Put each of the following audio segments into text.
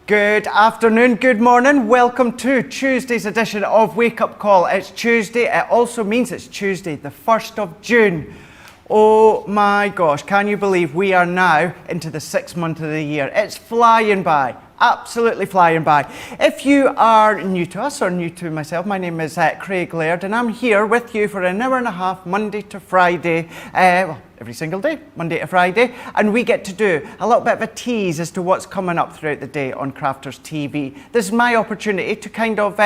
Good afternoon, good morning. Welcome to Tuesday's edition of Wake Up Call. It's Tuesday. It also means it's Tuesday, the 1st of June. Oh my gosh, can you believe we are now into the 6th month of the year? It's flying by. Absolutely flying by. If you are new to us or new to myself, my name is Craig Laird and I'm here with you for an hour and a half, Monday to Friday, every single day, Monday to Friday, and we get to do a little bit of a tease as to what's coming up throughout the day on Crafters TV. This is my opportunity to kind of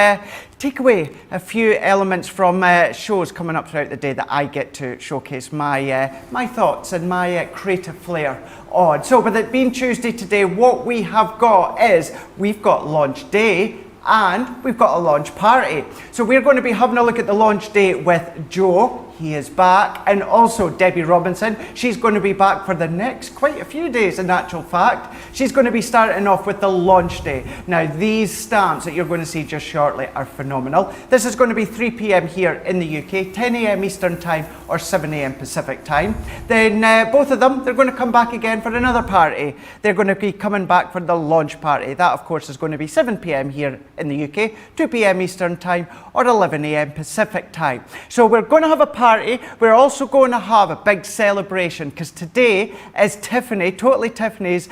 take away a few elements from shows coming up throughout the day that I get to showcase my thoughts and my creative flair on. So with it being Tuesday today, what we have got is we've got launch day and we've got a launch party. So we're going to be having a look at the launch day with Joe. He is back, and also Debbie Robinson. She's going to be back for the next quite a few days, in actual fact. She's going to be starting off with the launch day. Now, these stamps that you're going to see just shortly are phenomenal. This is going to be 3 p.m. here in the UK, 10 a.m. Eastern Time or 7 a.m. Pacific Time. Then both of them, they're going to come back again for another party. They're going to be coming back for the launch party. That, of course, is going to be 7 p.m. here in the UK, 2 p.m. Eastern Time or 11 a.m. Pacific Time. So we're going to have a party. We're also going to have a big celebration because today is Tiffany, Totally Tiffany's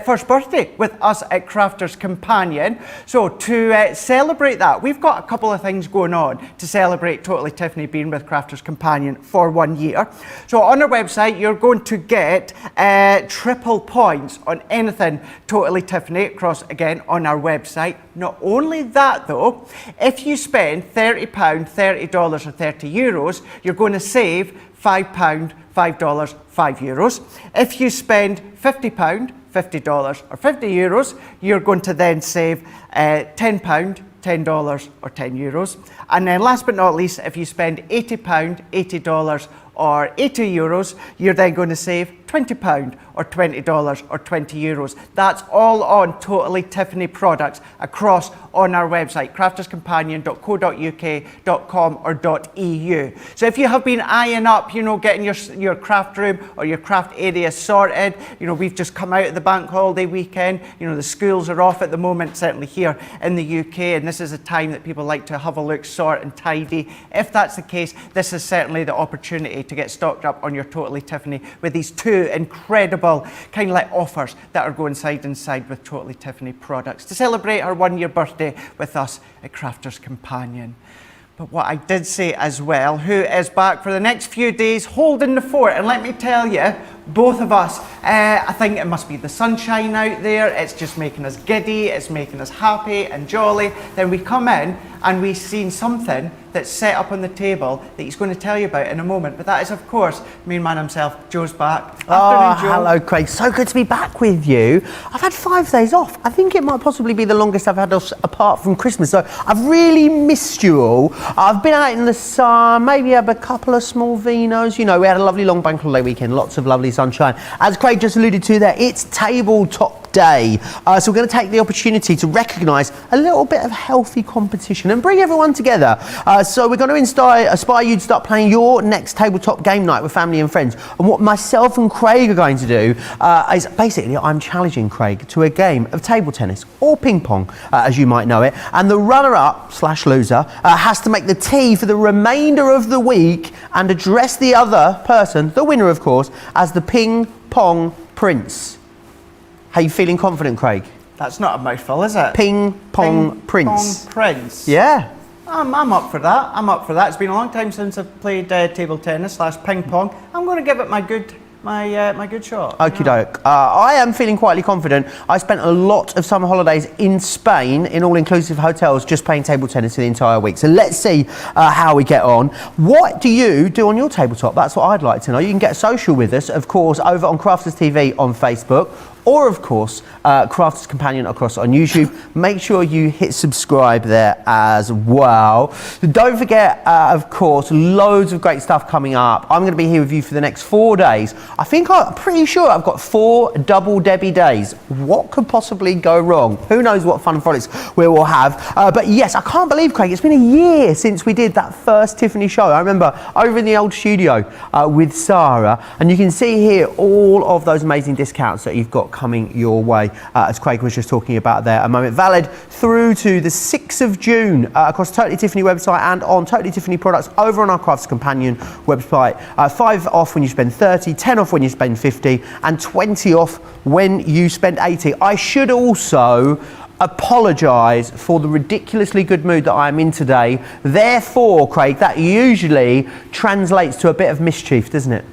first birthday with us at Crafters Companion. So to celebrate that, we've got a couple of things going on to celebrate Totally Tiffany being with Crafters Companion for 1 year. So on our website, you're going to get triple points on anything Totally Tiffany across again on our website. Not only that though, if you spend £30, $30 or €30, you're going to save £5, $5, €5. If you spend £50, $50 or €50, you're going to then save £10, $10 or €10. And then last but not least, if you spend £80, $80 or €80, you're then going to save £20 or $20 or €20. That's all on Totally Tiffany products across on our website, crafterscompanion.co.uk.com or .eu. So if you have been eyeing up, getting your craft room or your craft area sorted, we've just come out of the bank holiday weekend, the schools are off at the moment, certainly here in the UK, and this is a time that people like to have a look, sort and tidy. If that's the case, this is certainly the opportunity to get stocked up on your Totally Tiffany with these two incredible kind of like offers that are going side and side with Totally Tiffany products to celebrate her 1 year birthday with us at Crafters Companion. But what I did say as well, who is back for the next few days holding the fort, and let me tell you, both of us, I think it must be the sunshine out there, it's just making us giddy, it's making us happy and jolly. Then we come in and we've seen something that's set up on the table that he's going to tell you about in a moment. But that is, of course, main man himself, Joe's back. Afternoon, Joe. Hello, Craig. So good to be back with you. I've had 5 days off. I think it might possibly be the longest I've had off apart from Christmas. So I've really missed you all. I've been out in the sun, maybe had a couple of small vinos. We had a lovely long bank holiday weekend, lots of lovely sunshine. As Craig just alluded to there, it's tabletop day. So we're going to take the opportunity to recognise a little bit of healthy competition and bring everyone together. So we're going to inspire you to start playing your next tabletop game night with family and friends. And what myself and Craig are going to do is basically I'm challenging Craig to a game of table tennis or ping pong, as you might know it. And the runner-up / loser has to make the tea for the remainder of the week and address the other person, the winner of course, as the ping pong prince. How you feeling confident, Craig? That's not a mouthful, is it? Ping pong prince. Pong prince. Yeah. I'm up for that. I'm up for that. It's been a long time since I've played table tennis / ping pong. I'm going to give it my good shot. Okie doke. I am feeling quietly confident. I spent a lot of summer holidays in Spain in all-inclusive hotels just playing table tennis for the entire week. So let's see how we get on. What do you do on your tabletop? That's what I'd like to know. You can get social with us, of course, over on Crafters TV on Facebook. Or, of course, Crafters Companion across on YouTube. Make sure you hit subscribe there as well. Don't forget, of course, loads of great stuff coming up. I'm going to be here with you for the next 4 days. I'm pretty sure I've got 4 double Debbie days. What could possibly go wrong? Who knows what fun and frolics we will have. But yes, I can't believe, Craig, it's been a year since we did that first Tiffany show. I remember over in the old studio with Sarah. And you can see here all of those amazing discounts that you've got got coming your way, as Craig was just talking about there a moment. Valid through to the 6th of June across Totally Tiffany website and on Totally Tiffany products over on our Crafts Companion website. 5 off when you spend 30, 10 off when you spend 50, and 20 off when you spend 80. I should also apologise for the ridiculously good mood that I am in today. Therefore, Craig, that usually translates to a bit of mischief, doesn't it?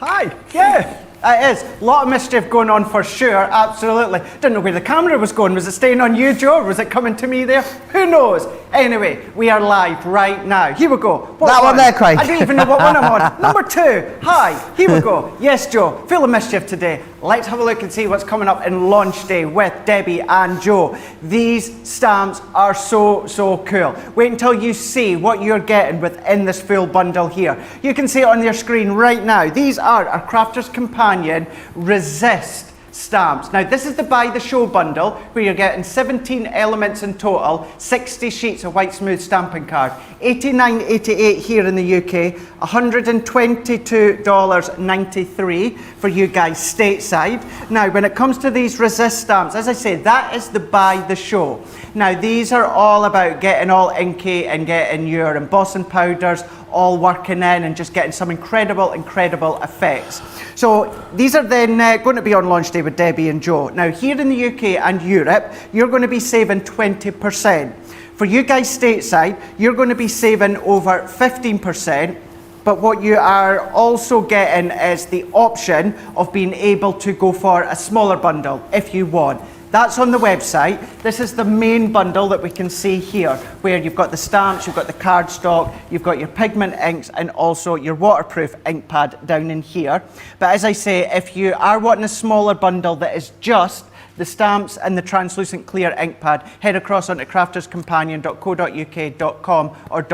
Hi, yeah, it is. A lot of mischief going on for sure, absolutely. Didn't know where the camera was going. Was it staying on you, Joe, or was it coming to me there? Who knows? Anyway, we are live right now. Here we go. That one there, Craig. I don't even know what one I'm on. Number 2. Hi, here we go. Yes, Joe, full of mischief today. Let's have a look and see what's coming up in launch day with Debbie and Joe. These stamps are so cool. Wait until you see what you're getting within this full bundle here. You can see it on your screen right now. These are our Crafter's Companion Resist stamps. Now this is the Buy the Show bundle where you're getting 17 elements in total, 60 sheets of white smooth stamping card, $89.88 here in the UK, $122.93 for you guys stateside. Now when it comes to these Resist stamps, as I said, that is the Buy the Show. Now these are all about getting all inky and getting your embossing powders all working in and just getting some incredible effects. So these are then going to be on launch day with Debbie and Joe. Now here in the UK and Europe, you're going to be saving 20%. For you guys stateside, you're going to be saving over 15%. But what you are also getting is the option of being able to go for a smaller bundle if you want. That's on the website. This is the main bundle that we can see here, where you've got the stamps, you've got the cardstock, you've got your pigment inks, and also your waterproof ink pad down in here. But as I say, if you are wanting a smaller bundle that is just the stamps and the translucent clear ink pad, head across onto crafterscompanion.co.uk.com or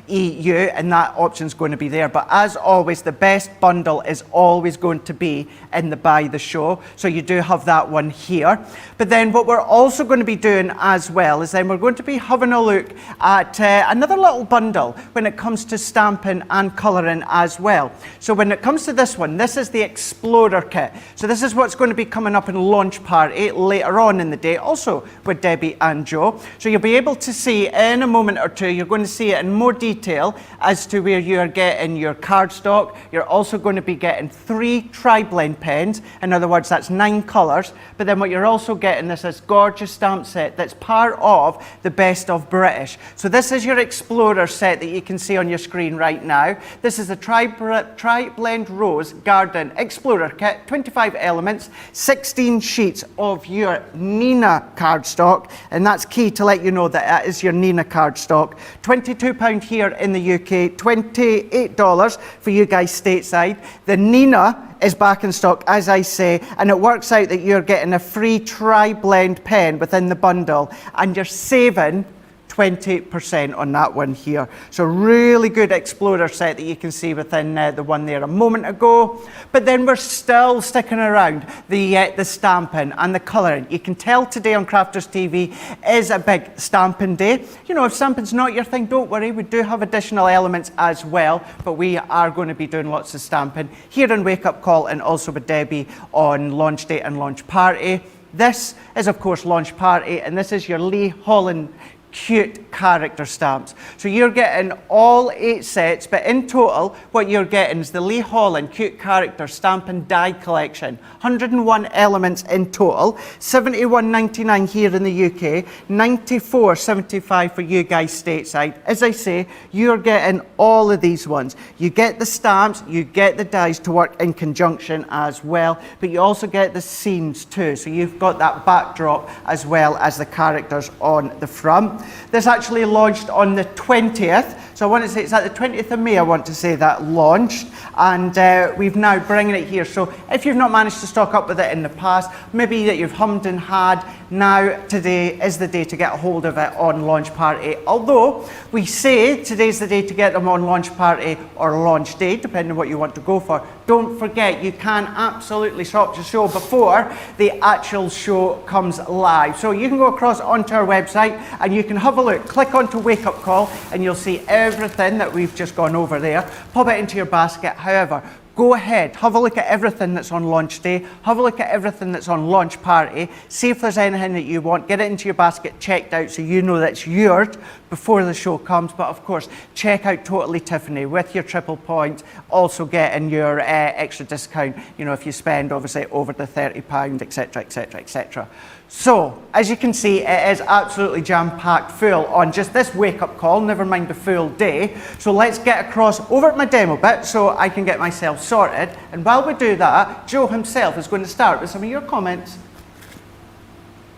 .eu, and that option's going to be there. But as always, the best bundle is always going to be in the Buy the Show. So you do have that one here. But then what we're also going to be doing as well is then we're going to be having a look at another little bundle when it comes to stamping and colouring as well. So when it comes to this one, this is the Explorer Kit. So this is what's going to be coming up in launch party later on in the day, also with Debbie and Joe. So you'll be able to see in a moment or two, you're going to see it in more detail as to where you're getting your cardstock. You're also going to be getting 3 tri-blend pens. In other words, that's 9 colours. But then what you're also getting is this gorgeous stamp set that's part of the Best of British. So this is your Explorer set that you can see on your screen right now. This is a tri-blend Rose Garden Explorer Kit, 25 elements, 16 sheets of your Nina cardstock, and that's key to let you know that that is your Nina cardstock. £22 here in the UK, $28 for you guys stateside. The Nina is back in stock, as I say, and it works out that you're getting a free tri-blend pen within the bundle, and you're saving 20% on that one here. So really good Explorer set that you can see within the one there a moment ago. But then we're still sticking around the stamping and the colouring. You can tell today on Crafters TV is a big stamping day. You know, if stamping's not your thing, don't worry. We do have additional elements as well, but we are going to be doing lots of stamping here on Wake Up Call and also with Debbie on launch day and launch party. This is of course launch party, and this is your Lee Holland cute character stamps. So you're getting all 8 sets, but in total what you're getting is the Lee Holland cute character stamp and die collection. 101 elements in total, $71.99 here in the UK, $94.75 for you guys stateside. As I say, you're getting all of these ones. You get the stamps, you get the dies to work in conjunction as well, but you also get the scenes too. So you've got that backdrop as well as the characters on the front. This actually launched on the 20th, so I want to say it's at the 20th of May, I want to say that launched, and we've now bringing it here. So if you've not managed to stock up with it in the past, maybe that you've hummed and had, Now, today is the day to get a hold of it on launch party. Although we say today's the day to get them on launch party or launch day, depending on what you want to go for. Don't forget, you can absolutely shop the show before the actual show comes live. So you can go across onto our website and you can have a look. Click onto Wake Up Call and you'll see everything that we've just gone over there. Pop it into your basket. However, go ahead, have a look at everything that's on launch day, have a look at everything that's on launch party, see if there's anything that you want, get it into your basket, checked out so you know that's yours before the show comes. But of course, check out Totally Tiffany with your triple points, also getting your extra discount, you know, if you spend obviously over the £30, etc, etc, etc. So, as you can see, it is absolutely jam-packed full on just this wake-up call, never mind the full day. So let's get across over at my demo bit so I can get myself sorted. And while we do that, Joe himself is going to start with some of your comments.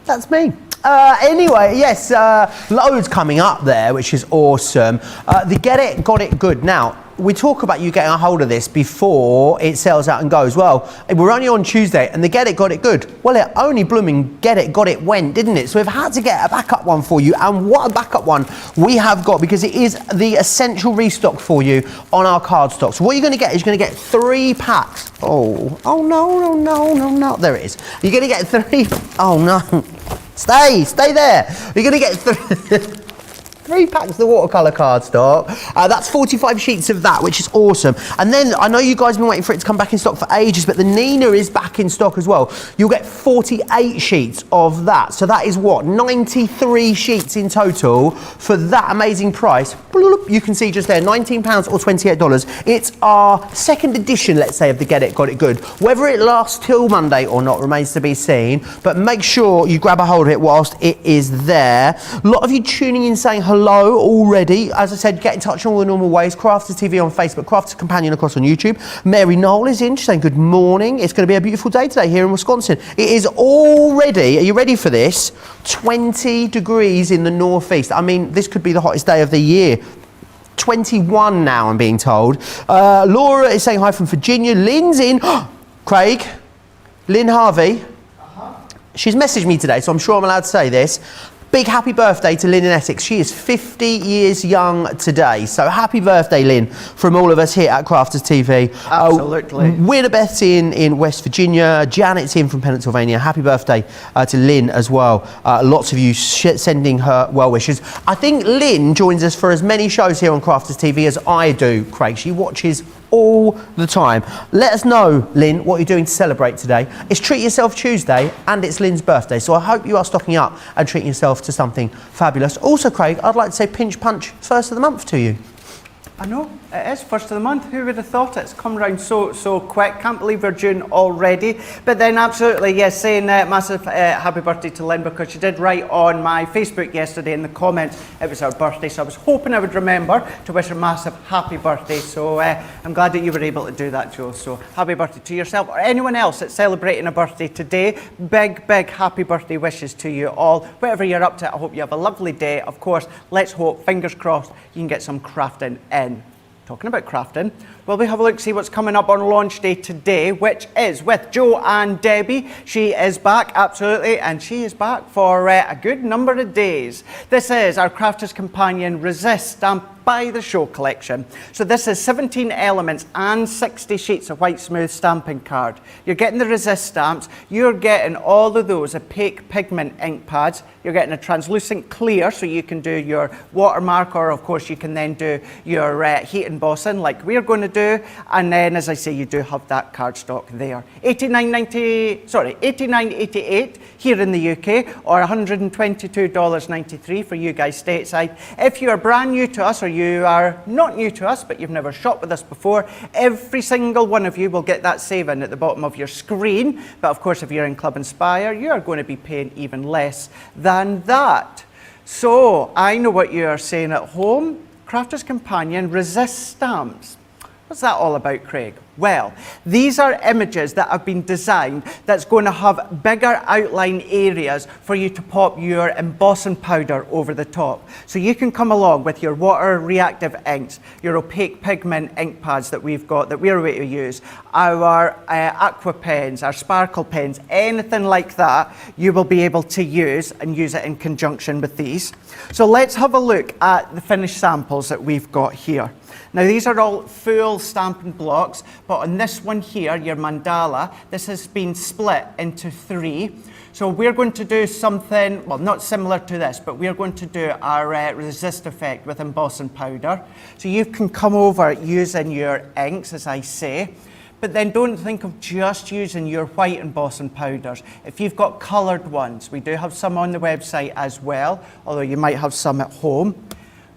That's me. Anyway, yes, loads coming up there, which is awesome. The Get It, Got It Good. Now, we talk about you getting a hold of this before it sells out and goes. Well, we're only on Tuesday and the Get It, Got It Good. Well, it only blooming Get It, Got It went, didn't it? So we've had to get a backup one for you. And what a backup one we have got, because it is the essential restock for you on our card stock. So what you're going to get is you're going to get 3 packs. Oh no. There it is. You're going to get 3. Oh no. Stay there. You're going to get 3 packs of the watercolour cardstock. That's 45 sheets of that, which is awesome. And then, I know you guys have been waiting for it to come back in stock for ages, but the Nina is back in stock as well. You'll get 48 sheets of that. So that is what? 93 sheets in total for that amazing price. You can see just there, £19 or $28. It's our second edition, let's say, of the Get It, Got It Good. Whether it lasts till Monday or not remains to be seen, but make sure you grab a hold of it whilst it is there. A lot of you tuning in saying hello already. As I said, get in touch in all the normal ways. Crafters TV on Facebook, Crafters Companion across on YouTube. Mary Knoll is in, she's saying good morning. It's going to be a beautiful day today here in Wisconsin. It is already, are you ready for this? 20 degrees in the northeast. I mean, this could be the hottest day of the year. 21 now, I'm being told. Laura is saying hi from Virginia. Lynn's in. Craig, Lynn Harvey. She's messaged me today, so I'm sure I'm allowed to say this. Big happy birthday to Lynn in Essex. She is 50 years young today. So happy birthday, Lynn, from all of us here at Crafters TV. Absolutely. Winabeth's in West Virginia. Janet's in from Pennsylvania. Happy birthday to Lynn as well. Lots of you sending her well wishes. I think Lynn joins us for as many shows here on Crafters TV as I do, Craig. She watches all the time. Let us know, Lynn, what you're doing to celebrate today. It's Treat Yourself Tuesday and it's Lynn's birthday, so I hope you are stocking up and treating yourself to something fabulous. Also, Craig, I'd like to say pinch punch first of the month to you. I know, it is first of the month. Who would have thought it's come round so quick? Can't believe we're June already. But then absolutely, yes, saying massive happy birthday to Lynn, because she did write on my Facebook yesterday in the comments it was her birthday, so I was hoping I would remember to wish her massive happy birthday. So I'm glad that you were able to do that, Joe. So happy birthday to yourself or anyone else that's celebrating a birthday today. Big happy birthday wishes to you all. Whatever you're up to, I hope you have a lovely day. Of course, let's hope, fingers crossed, you can get some crafting in. Talking about crafting, well, we have a look, see what's coming up on launch day today, which is with Joe and Debbie. She is back, absolutely, and she is back for a good number of days. This is our Crafters Companion Resist Stamp by the Show collection. So this is 17 elements and 60 sheets of white smooth stamping card. You're getting the Resist stamps, you're getting all of those opaque pigment ink pads, you're getting a translucent clear so you can do your watermark, or of course you can then do your heat embossing like we're going to do, and then as I say, you do have that cardstock there. $89.88 here in the UK, or $122.93 for you guys stateside. If you are brand new to us, or you are not new to us but you've never shopped with us before, every single one of you will get that saving at the bottom of your screen. But of course, if you're in Club Inspire, you are going to be paying even less than that. So I know what you are saying at home. Crafters Companion Resist stamps. What's that all about, Craig? Well, these are images that have been designed that's going to have bigger outline areas for you to pop your embossing powder over the top. So you can come along with your water reactive inks, your opaque pigment ink pads that we've got that we're going to use, our aqua pens, our sparkle pens, anything like that, you will be able to use and use it in conjunction with these. So let's have a look at the finished samples that we've got here. Now these are all full stamping blocks, but on this one here, your mandala, this has been split into 3. So we're going to do something, well, not similar to this, but we're going to do our resist effect with embossing powder. So you can come over using your inks, as I say, but then don't think of just using your white embossing powders. If you've got coloured ones, we do have some on the website as well, although you might have some at home.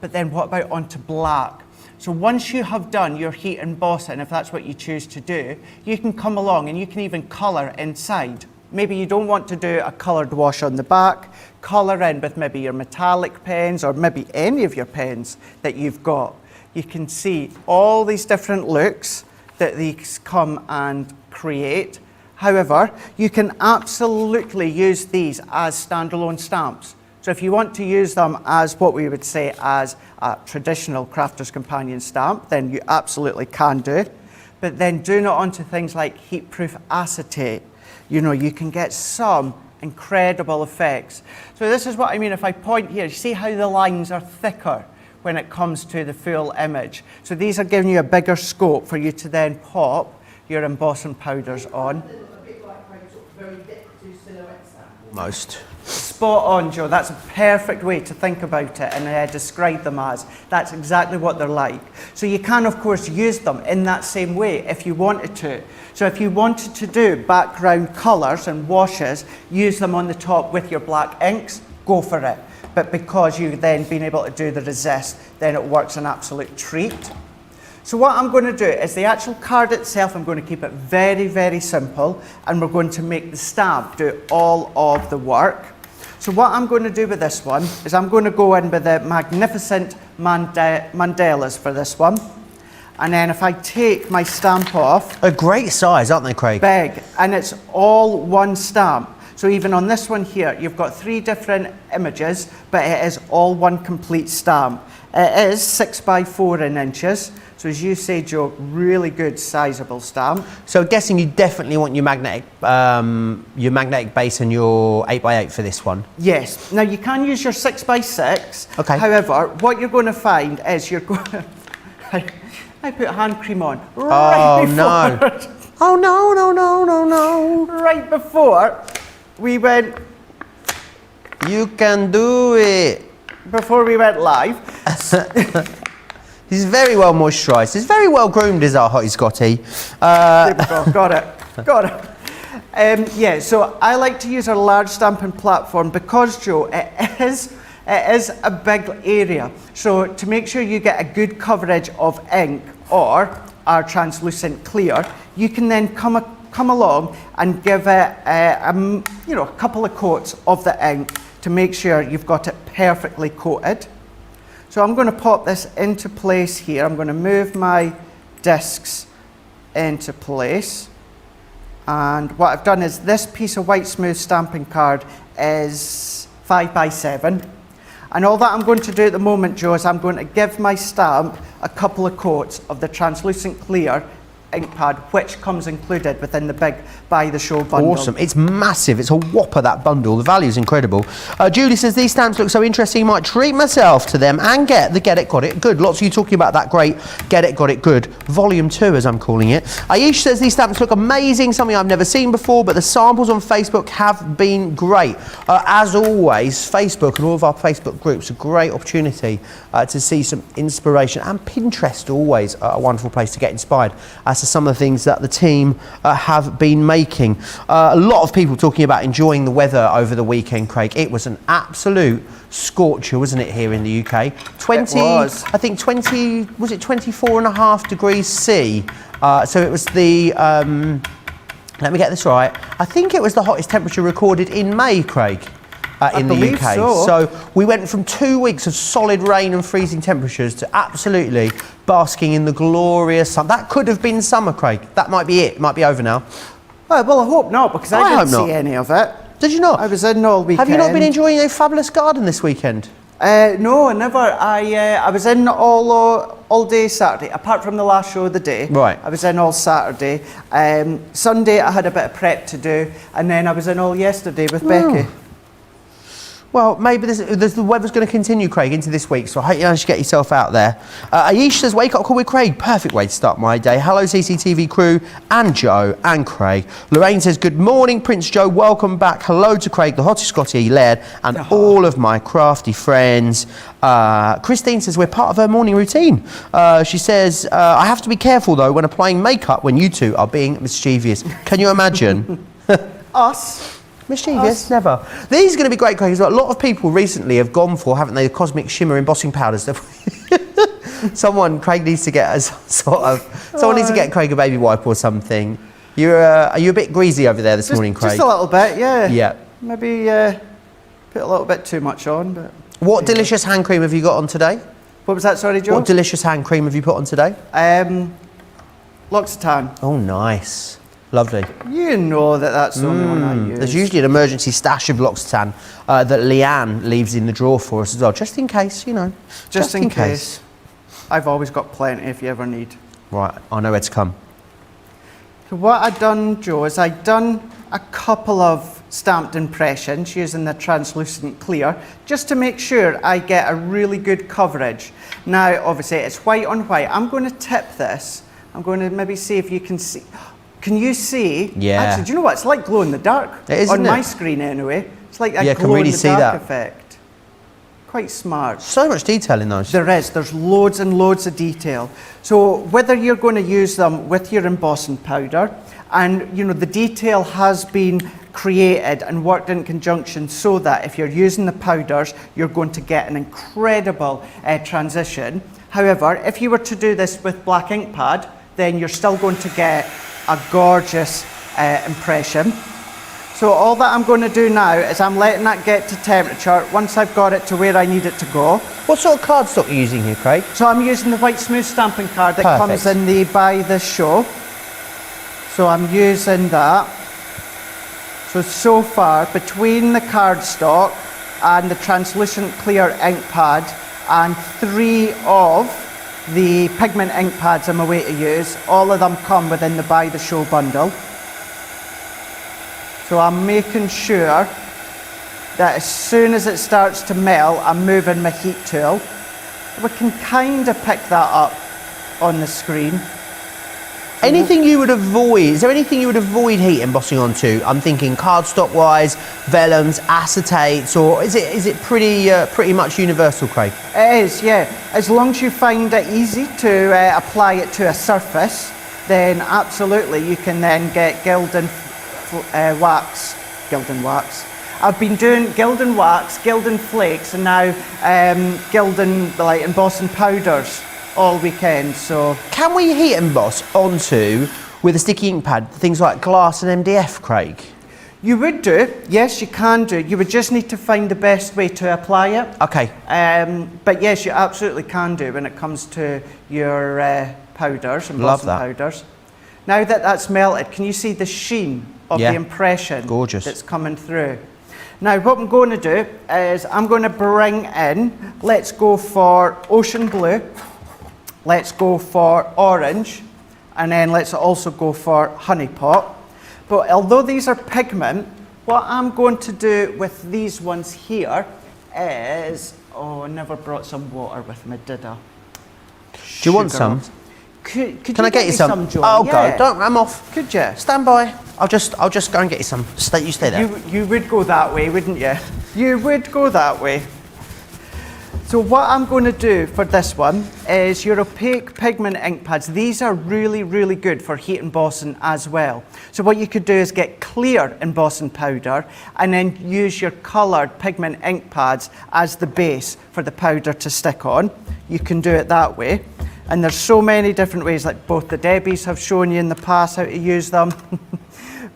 But then what about onto black? So once you have done your heat embossing, if that's what you choose to do, you can come along and you can even colour inside. Maybe you don't want to do a coloured wash on the back, colour in with maybe your metallic pens or maybe any of your pens that you've got. You can see all these different looks that these come and create. However, you can absolutely use these as standalone stamps. So if you want to use them as what we would say as a traditional Crafter's Companion stamp, then you absolutely can do. But then doing it onto things like heat-proof acetate, you know, you can get some incredible effects. So this is what I mean if I point here. You see how the lines are thicker when it comes to the full image. So these are giving you a bigger scope for you to then pop your embossing powders on. A bit like Craig's sort of very decorative silhouette stamp. Almost. Spot on, Joe. That's a perfect way to think about it and describe them as. That's exactly what they're like. So you can, of course, use them in that same way if you wanted to. So if you wanted to do background colours and washes, use them on the top with your black inks, go for it. But because you've then been able to do the resist, then it works an absolute treat. So what I'm going to do is the actual card itself, I'm going to keep it very, very simple, and we're going to make the stamp do all of the work. So what I'm going to do with this one is I'm going to go in with the magnificent mandalas for this one. And then if I take my stamp off... A great size, aren't they, Craig? Big, and it's all one stamp. So even on this one here, you've got 3 different images, but it is all one complete stamp. It is 6 by 4 in inches. So as you say, Joe, really good sizable stamp. So guessing you definitely want your magnetic base and your 8x8 for this one. Yes. Now you can use your 6 by 6. Okay. However, what you're going to find is you're going to... I put hand cream on right before. No. Oh no, no, no, no, no. Right before we went... You can do it. Before we went live. He's very well moisturised. He's very well groomed, is our Hottie Scotty. There we go. Got it. Got it. Yeah, so I like to use our large stamping platform because, Joe, it is a big area. So to make sure you get a good coverage of ink or our translucent clear, you can then come along and give it a couple of coats of the ink to make sure you've got it perfectly coated. So I'm going to pop this into place here. I'm going to move my discs into place. And what I've done is this piece of white smooth stamping card is 5 by 7. And all that I'm going to do at the moment, Joe, is I'm going to give my stamp a couple of coats of the translucent clear ink pad, which comes included within the big Buy the Show bundle. Awesome. It's massive. It's a whopper, that bundle. The value is incredible. Julie says, these stamps look so interesting, might treat myself to them and get the Get It, Got It Good. Lots of you talking about that great Get It, Got It Good. Volume 2, as I'm calling it. Aish says, these stamps look amazing, something I've never seen before, but the samples on Facebook have been great. As always, Facebook and all of our Facebook groups, a great opportunity to see some inspiration. And Pinterest, always a wonderful place to get inspired as to some of the things that the team have been making. A lot of people talking about enjoying the weather over the weekend, Craig. It was an absolute scorcher, wasn't it, here in the UK? 20, I think 20, was it 24.5 degrees C? So it was the, let me get this right, I think it was the hottest temperature recorded in May, Craig. in the believe UK. So we went from 2 weeks of solid rain and freezing temperatures to absolutely basking in the glorious sun. That could have been summer, Craig. That might be it. It might be over now. Well, I hope not, because I didn't see any of it. Did you not? I was in all weekend. Have you not been enjoying a fabulous garden this weekend? No, never. I was in all day Saturday, apart from the last show of the day. Right. I was in all Saturday. Sunday I had a bit of prep to do, and then I was in all yesterday with Becky. Well, maybe the weather's going to continue, Craig, into this week, so I hope you manage to get yourself out there. Aish says, wake up call with Craig. Perfect way to start my day. Hello, CCTV crew, and Joe, and Craig. Lorraine says, good morning, Prince Joe. Welcome back. Hello to Craig, the hottest Scotty, Laird, and all of my crafty friends. Christine says, we're part of her morning routine. She says, I have to be careful, though, when applying makeup when you two are being mischievous. Can you imagine? Us? Mischievous? Never. These are going to be great, Craig. A lot of people recently have gone for, haven't they, the cosmic shimmer embossing powders. Craig needs to get someone needs to get Craig a baby wipe or something. Are you a bit greasy over there this morning, Craig? Just a little bit, yeah. Yeah. Maybe put a little bit too much on, but... What delicious hand cream have you got on today? What was that, sorry, Joe? What delicious hand cream have you put on today? L'Occitane. Oh, nice. Lovely. You know that's the only one I use. There's usually an emergency stash of L'Occitane that Leanne leaves in the drawer for us as well, just in case, you know. Just in case. I've always got plenty if you ever need. Right, I know where to come. So what I've done, Joe, is I've done a couple of stamped impressions using the translucent clear, just to make sure I get a really good coverage. Now, obviously, it's white on white. I'm going to tip this. I'm going to maybe see if you can see. Can you see? Yeah. Actually, do you know what? It's like glow in the dark. It is, on my isn't it? screen anyway. It's like a Yeah, glow can really in the see dark that. effect. Quite smart. So much detail in those. There is. There's loads and loads of detail. So whether you're going to use them with your embossing powder, and you know the detail has been created and worked in conjunction so that if you're using the powders, you're going to get an incredible transition. However, if you were to do this with black ink pad, then you're still going to get a gorgeous impression. So all that I'm going to do now is I'm letting that get to temperature. Once I've got it to where I need it to go. What sort of cardstock are you using here, Craig? So I'm using the white smooth stamping card that comes in the Buy This Show. So I'm using that. So far, between the cardstock and the translucent clear ink pad and 3 of the pigment ink pads I'm away to use, all of them come within the Buy the Show bundle. So I'm making sure that as soon as it starts to melt, I'm moving my heat tool. We can kind of pick that up on the screen. Anything you would avoid, is there anything you would avoid heat embossing onto? I'm thinking cardstock wise, vellums, acetates, or is it pretty much universal, Craig? It is, yeah. As long as you find it easy to apply it to a surface, then absolutely you can then get Gildan wax. I've been doing Gildan wax, Gildan flakes, and now Gildan like embossing powders all weekend. So can we heat emboss onto, with a sticky ink pad, things like glass and MDF, Craig? You would do, yes, you can do. You would just need to find the best way to apply it. Okay. But yes, you absolutely can do when it comes to your powders, embossing powders. Now that that's melted, can you see the sheen of the impression that's coming through? Now what I'm going to do is I'm going to bring in, let's go for ocean blue, let's go for orange, and then let's also go for honey pot. But although these are pigment, what I'm going to do with these ones here is, oh, I never brought some water with me, did I? Do you want some? Can I get you some? Joe? I'll go. Don't, I'm off. Could you? Stand by. I'll just go and get you some. You stay there. You would go that way, wouldn't you? You would go that way. So what I'm going to do for this one is your opaque pigment ink pads. These are really, really good for heat embossing as well. So what you could do is get clear embossing powder and then use your coloured pigment ink pads as the base for the powder to stick on. You can do it that way. And there's so many different ways, like both the Debbies have shown you in the past how to use them.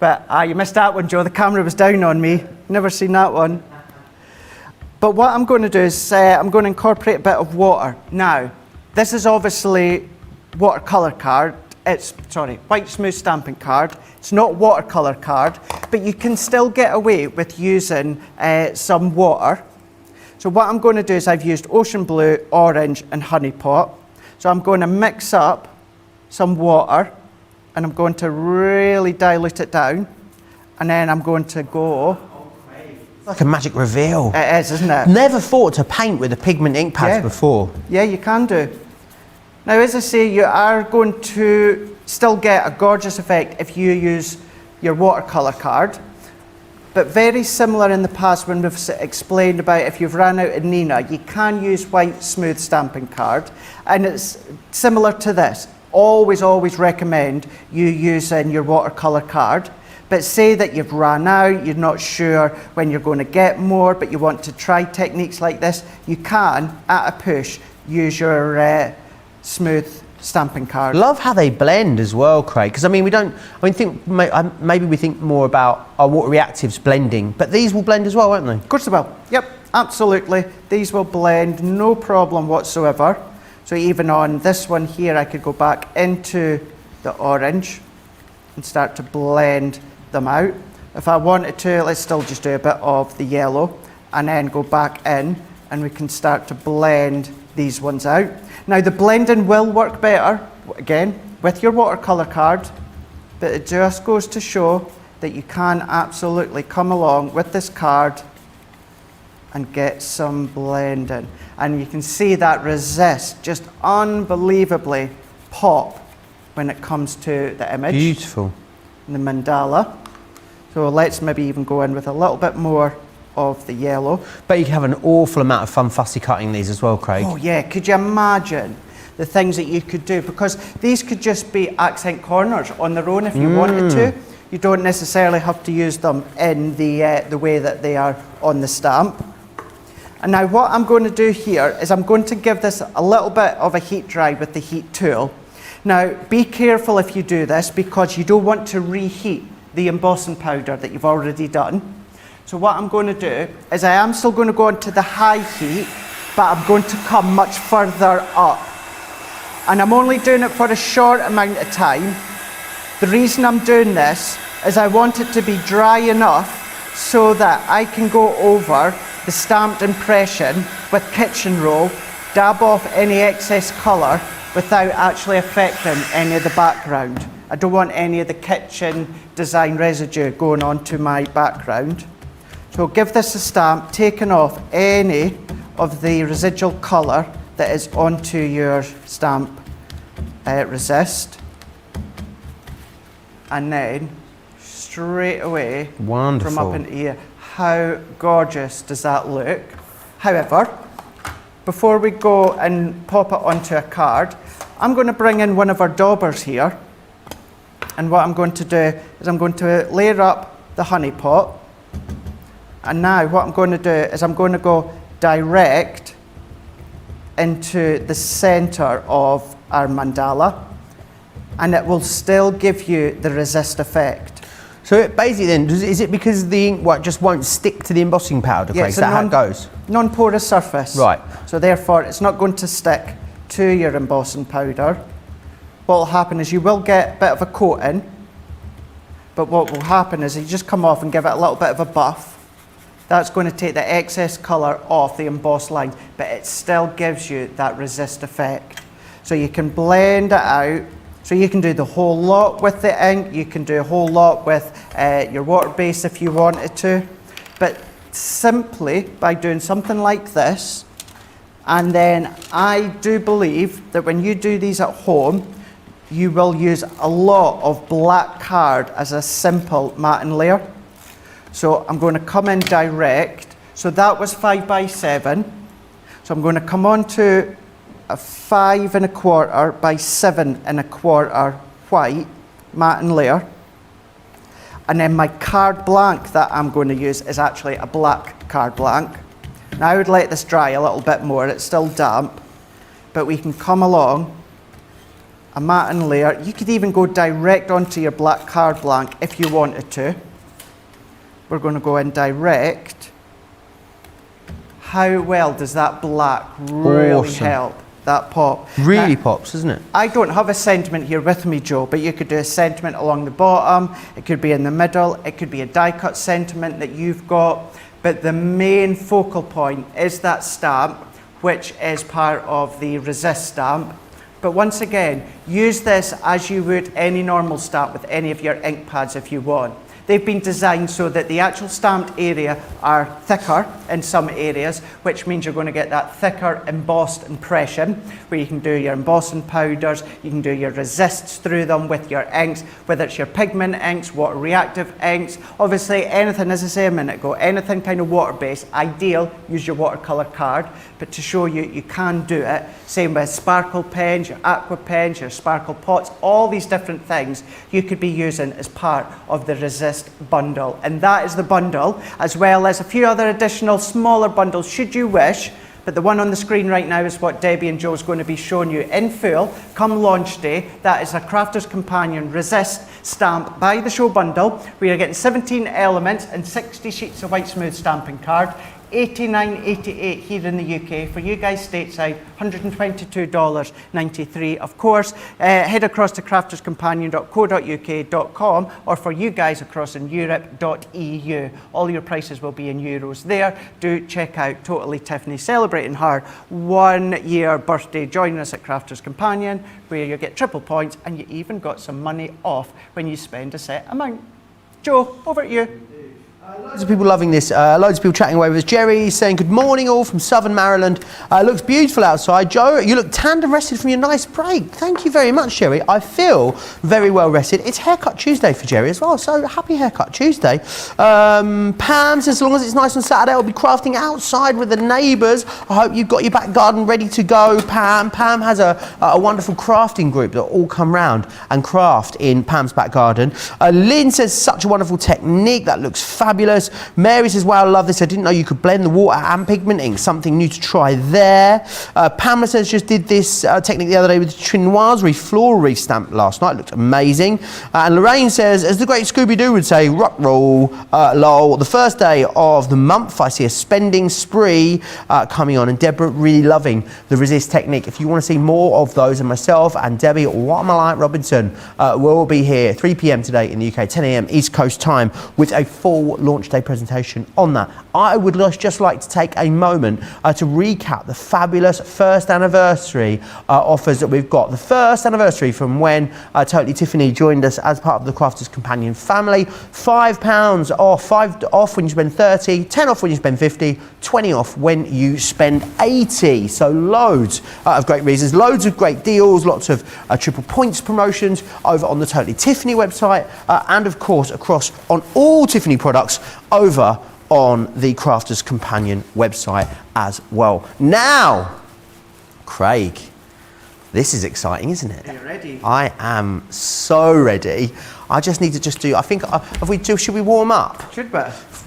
But you missed that one, Joe. The camera was down on me. Never seen that one. But what I'm going to do is I'm going to incorporate a bit of water. Now, this is obviously watercolour card. It's, sorry, white smooth stamping card. It's not watercolour card, but you can still get away with using some water. So what I'm going to do is I've used ocean blue, orange and honey pot. So I'm going to mix up some water and I'm going to really dilute it down. And then I'm going to go... Like a magic reveal. It is, isn't it? Never thought to paint with a pigment ink pad before. Yeah, you can do. Now, as I say, you are going to still get a gorgeous effect if you use your watercolour card. But very similar in the past when we've explained about if you've run out of Nina, you can use white smooth stamping card. And it's similar to this. Always, always recommend you using your watercolour card. But say that you've run out, you're not sure when you're going to get more, but you want to try techniques like this, you can, at a push, use your smooth stamping card. Love how they blend as well, Craig, because I mean, maybe we think more about our water reactives blending, but these will blend as well, won't they? Of course they will. Yep, absolutely. These will blend, no problem whatsoever. So even on this one here, I could go back into the orange and start to blend them out. If I wanted to, let's still just do a bit of the yellow and then go back in and we can start to blend these ones out. Now the blending will work better, again, with your watercolour card, but it just goes to show that you can absolutely come along with this card and get some blending. And you can see that resist just unbelievably pop when it comes to the image. Beautiful. And the mandala. So let's maybe even go in with a little bit more of the yellow. But you can have an awful amount of fun fussy cutting these as well, Craig. Oh yeah, could you imagine the things that you could do? Because these could just be accent corners on their own if you wanted to. You don't necessarily have to use them in the way that they are on the stamp. And now what I'm going to do here is I'm going to give this a little bit of a heat dry with the heat tool. Now be careful if you do this because you don't want to reheat the embossing powder that you've already done. So what I'm going to do is I am still going to go into the high heat, but I'm going to come much further up. And I'm only doing it for a short amount of time. The reason I'm doing this is I want it to be dry enough so that I can go over the stamped impression with kitchen roll, dab off any excess colour without actually affecting any of the background. I don't want any of the kitchen design residue going onto my background. So give this a stamp, taking off any of the residual colour that is onto your stamp resist. And then straight away Wonderful. from up into here, how gorgeous does that look? However, before we go and pop it onto a card, I'm going to bring in one of our daubers here. And what I'm going to do is I'm going to layer up the honey pot. And now what I'm going to do is I'm going to go direct into the center of our mandala. And it will still give you the resist effect. So it basically then, is it because the ink just won't stick to the embossing powder, Craig? Is that how it goes? Non-porous surface. Right. So therefore it's not going to stick to your embossing powder. What will happen is you will get a bit of a coating, but what will happen is you just come off and give it a little bit of a buff. That's going to take the excess colour off the embossed line, but it still gives you that resist effect. So you can blend it out. So you can do the whole lot with the ink, you can do a whole lot with your water base if you wanted to, but simply by doing something like this, and then I do believe that when you do these at home, you will use a lot of black card as a simple matting layer. So I'm going to come in direct. So that was 5x7. So I'm going to come on to a 5 1/4 by 7 1/4 white matting layer. And then my card blank that I'm going to use is actually a black card blank. Now I would let this dry a little bit more, it's still damp, but we can come along a matting layer. You could even go direct onto your black card blank if you wanted to. We're going to go in direct, how well does that black really Awesome. help that pop? Really Now, pops, doesn't it? I don't have a sentiment here with me, Joe, but you could do a sentiment along the bottom, it could be in the middle, it could be a die cut sentiment that you've got, but the main focal point is that stamp, which is part of the resist stamp. But once again, use this as you would any normal stamp with any of your ink pads if you want. They've been designed so that the actual stamped area are thicker in some areas, which means you're going to get that thicker embossed impression where you can do your embossing powders, you can do your resists through them with your inks, whether it's your pigment inks, water reactive inks. Obviously anything, as I said a minute ago, anything kind of water based, ideal, use your watercolour card, but to show you, you can do it. Same with sparkle pens, your aqua pens, your sparkle pots, all these different things you could be using as part of the resist bundle. And that is the bundle, as well as a few other additional smaller bundles should you wish, but the one on the screen right now is what Debbie and Joe is going to be showing you in full come launch day. That is a Crafter's Companion Resist stamp by the show bundle, where you're getting 17 elements and 60 sheets of white smooth stamping card. $89.88 here in the UK. For you guys stateside, $122.93. Of course, head across to crafterscompanion.co.uk.com, or for you guys across in Europe.eu. All your prices will be in euros there. Do check out Totally Tiffany celebrating her 1 year birthday. Join us at Crafters Companion, where you get triple points and you even got some money off when you spend a set amount. Joe, over to you. Loads of people loving this, loads of people chatting away with us. Jerry saying good morning all from Southern Maryland. Looks beautiful outside. Joe, you look tanned and rested from your nice break. Thank you very much, Jerry. I feel very well rested. It's Haircut Tuesday for Jerry as well, so happy Haircut Tuesday. Pam says, as long as it's nice on Saturday, I'll be crafting outside with the neighbours. I hope you've got your back garden ready to go, Pam. Pam has a wonderful crafting group that all come round and craft in Pam's back garden. Lynn says, such a wonderful technique. That looks fabulous. Mary says, wow, I love this. I didn't know you could blend the water and pigment ink. Something new to try there. Pamela says, just did this technique the other day with the chinoiserie floral reef stamp last night. It looked amazing. And Lorraine says, as the great Scooby-Doo would say, rock roll, lol. The first day of the month, I see a spending spree coming on. And Deborah really loving the resist technique. If you want to see more of those, and myself and Debbie, What Am I Like Robinson, will be here 3 p.m. today in the UK, 10 a.m. East Coast time, with a full launch day presentation on that. I would just like to take a moment to recap the fabulous first anniversary offers that we've got. The first anniversary from when Totally Tiffany joined us as part of the Crafters Companion family. £5 off, 5 off when you spend 30, 10 off when you spend 50, 20 off when you spend 80. So loads of great reasons, loads of great deals, lots of triple points promotions over on the Totally Tiffany website, and of course across on all Tiffany products over on the Crafters Companion website as well. Now, Craig, this is exciting, isn't it? Are you ready? I am so ready. I just need to do, I think, should we warm up? Should we?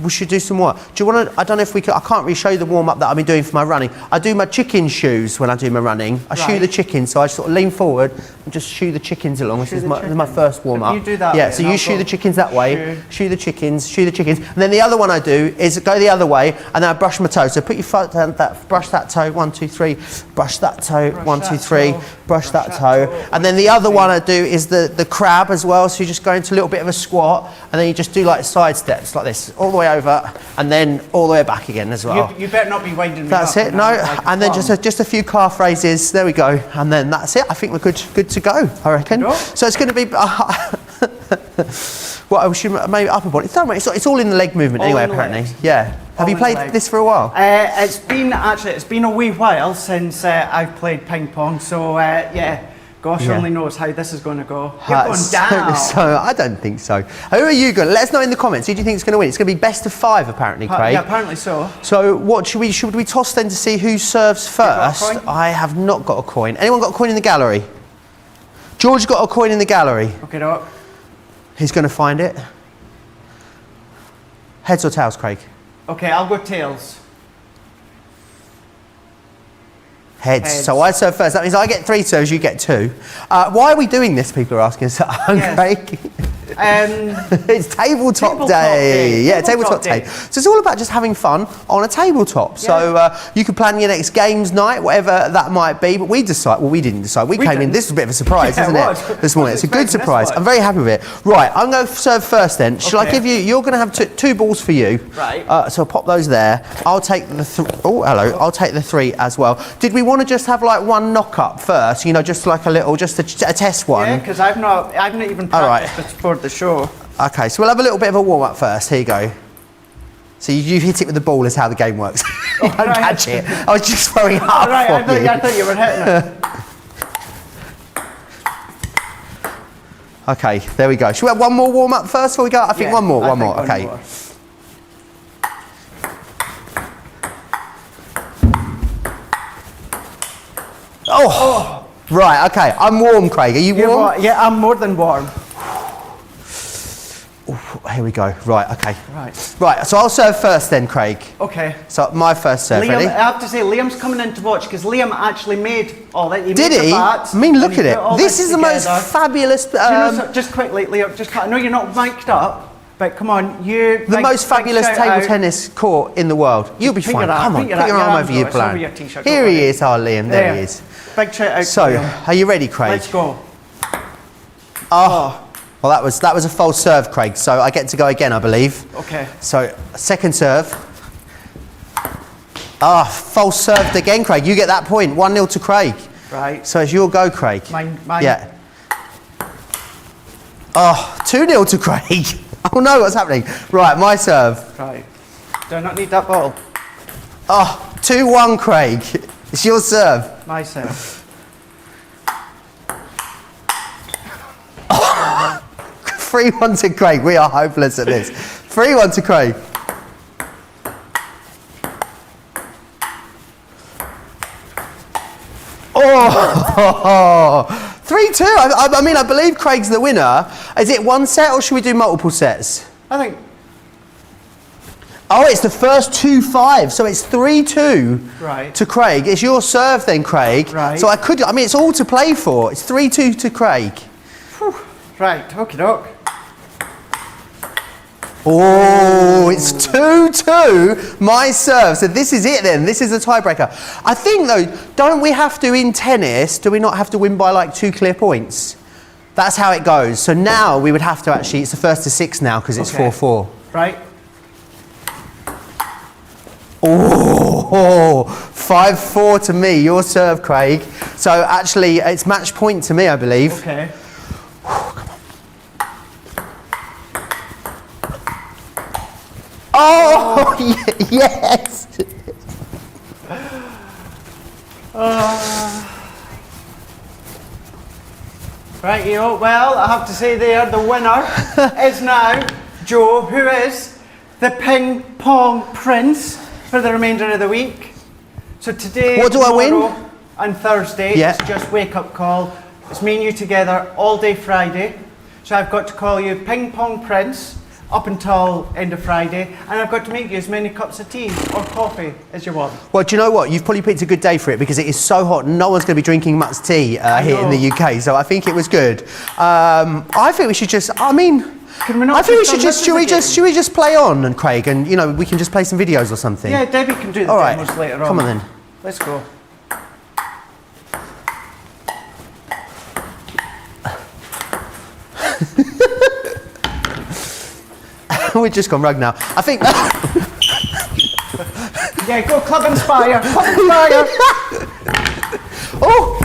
We should do some more. Do you want to, I don't know if we could, I can't really show you the warm up that I've been doing for my running. I do my chicken shoes when I do my running. I shoe the chickens, so I sort of lean forward and just shoe the chickens along. This is my first warm up. You do that yeah, way, so you shoe the chickens that way, shoe the chickens. And then the other one I do is go the other way and then I brush my toe. So put your foot down, brush that toe, 1, 2, 3, brush that toe, 1, 2, 3, brush that toe. And then the other one I do is the crab as well. So you just go into a little bit of a squat and then you just do like side steps like this, all the way over and then all the way back again as well. You better not be winding me That's up. it, no, like and then just a few calf raises, there we go, and then that's it. I think we're good to go, I reckon. So it's going to be, well, we should maybe upper body. It's all in the leg movement anyway, apparently. Yeah. Have you played this for a while? It's been a wee while since I've played ping pong, so yeah. Gosh only knows how this is going to go. You're going down. So I don't think so. Who are you going to? Let us know in the comments. Who do you think is going to win? It's going to be best of 5, apparently, Craig. Yeah, apparently so. So what should we toss then to see who serves first? I have not got a coin. Anyone got a coin in the gallery? George got a coin in the gallery. Okay, doc. He's going to find it. Heads or tails, Craig? Okay, I'll go tails. Heads. So I serve first. That means I get 3 serves, you get 2. Why are we doing this? People are asking us, Craig. It's tabletop day. Yeah, tabletop day. So it's all about just having fun on a tabletop. Yeah. So you can plan your next games night, whatever that might be. But we didn't decide. We came in. This was a bit of a surprise, isn't it? This morning. It's a good surprise. I'm very happy with it. Right, I'm going to serve first then. Shall I give you? You're going to have two balls for you. Right. So I'll pop those there. I'll take the. I'll take the 3 as well. Did we want to just have like one knock up first? You know, just like a little, just a test one. Yeah, because I've not even practiced before the show. Okay, so we'll have a little bit of a warm up first. Here you go. So you hit it with the ball is how the game works. You don't catch it. I was just throwing it up for you. I thought you were hitting it. Okay, there we go. Should we have one more warm up first before we go? I think one more. Okay. More. Oh, right, okay. I'm warm, Craig. Are you warm? Yeah, I'm more than warm. Ooh, here we go. Right, okay. Right, so I'll serve first then, Craig. Okay. So my first serve, Liam, ready? I have to say, Liam's coming in to watch because Liam actually made all that. Did he? I mean, look at it. This is the most fabulous... just quickly, Liam, I know you're not mic'd up, but come on, the most fabulous table tennis court in the world. You'll be fine. Come on, put your arm over your plan. Here he is, our Liam. There he is. Big shout out so, to Liam. Are you ready, Craig? Let's go. Oh. Well, that was a false serve, Craig. So I get to go again, I believe. Okay. So second serve. False served again, Craig. You get that point. 1-0 to Craig. Right. So it's your go, Craig. Mine. Yeah. 2-0 to Craig. Oh no, what's happening? Right, my serve. Right. Do I not need that ball? 2-1, Craig. It's your serve. My serve. 3-1 to Craig. We are hopeless at this. 3-1 to Craig. Oh, 3-2. I mean, I believe Craig's the winner. Is it one set or should we do multiple sets? I think. Oh, it's the first 2-5, so it's 3-2 to Craig. It's your serve then, Craig. Right. So I mean, it's all to play for. It's 3-2 to Craig. Whew. Right, okie doke. Oh, it's 2-2, my serve. So this is it then. This is the tiebreaker. I think though, don't we have to, in tennis, do we not have to win by like 2 clear points? That's how it goes. So now we would have to actually, it's the first to 6 now because it's 4-4. Right. Oh, 5-4 to me, your serve, Craig. So actually, it's match point to me, I believe. Okay. Come on. Oh, yes. Right, well, I have to say there, the winner is now Joe, who is the ping pong prince for the remainder of the week. So today, what do I win? And Thursday, it's just wake up call. It's me and you together all day Friday. So I've got to call you ping pong prince up until end of Friday, and I've got to make you as many cups of tea or coffee as you want. Well, do you know what? You've probably picked a good day for it because it is so hot. No one's going to be drinking much tea here in the UK, so I think it was good. I think we should just, should we just play on, and Craig, and we can just play some videos or something. Yeah, Debbie can do the demos later on. Come on then. Let's go. We've just gone rogue now. I think. Yeah, go Club Inspire. Club Inspire. Oh.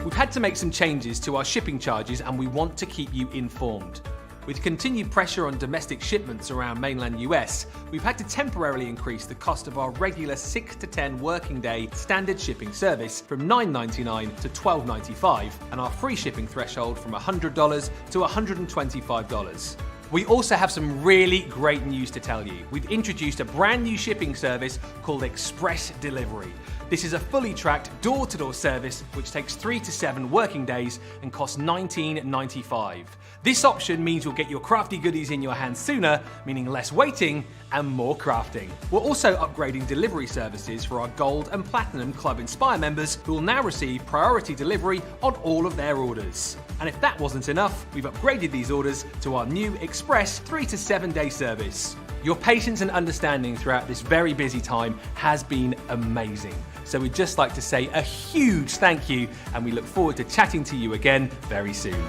We've had to make some changes to our shipping charges and we want to keep you informed. With continued pressure on domestic shipments around mainland US, we've had to temporarily increase the cost of our regular 6 to 10 working day standard shipping service from $9.99 to $12.95 and our free shipping threshold from $100 to $125. We also have some really great news to tell you. We've introduced a brand new shipping service called Express Delivery. This is a fully tracked door-to-door service which takes 3 to 7 working days and costs $19.95. This option means you'll get your crafty goodies in your hands sooner, meaning less waiting and more crafting. We're also upgrading delivery services for our Gold and Platinum Club Inspire members who will now receive priority delivery on all of their orders. And if that wasn't enough, we've upgraded these orders to our new Express 3 to 7 day service. Your patience and understanding throughout this very busy time has been amazing. So we'd just like to say a huge thank you, and we look forward to chatting to you again very soon.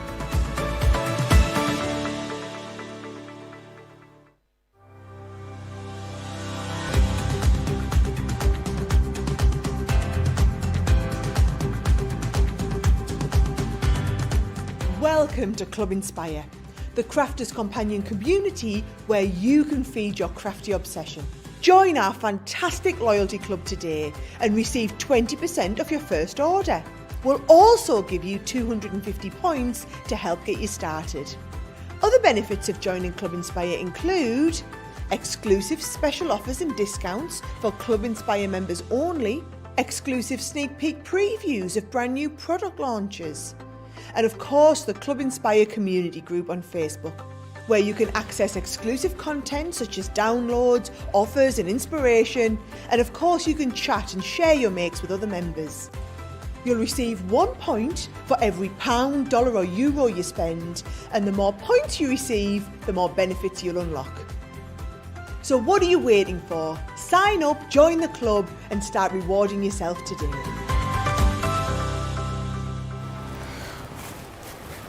Welcome to Club Inspire, the crafters' companion community where you can feed your crafty obsession. Join our fantastic loyalty club today and receive 20% off your first order. We'll also give you 250 points to help get you started. Other benefits of joining Club Inspire include exclusive special offers and discounts for Club Inspire members only, exclusive sneak peek previews of brand new product launches, and of course the Club Inspire community group on Facebook, where you can access exclusive content such as downloads, offers and inspiration, and of course you can chat and share your makes with other members. You'll receive 1 point for every pound, dollar or euro you spend, and the more points you receive, the more benefits you'll unlock. So what are you waiting for? Sign up, join the club and start rewarding yourself today.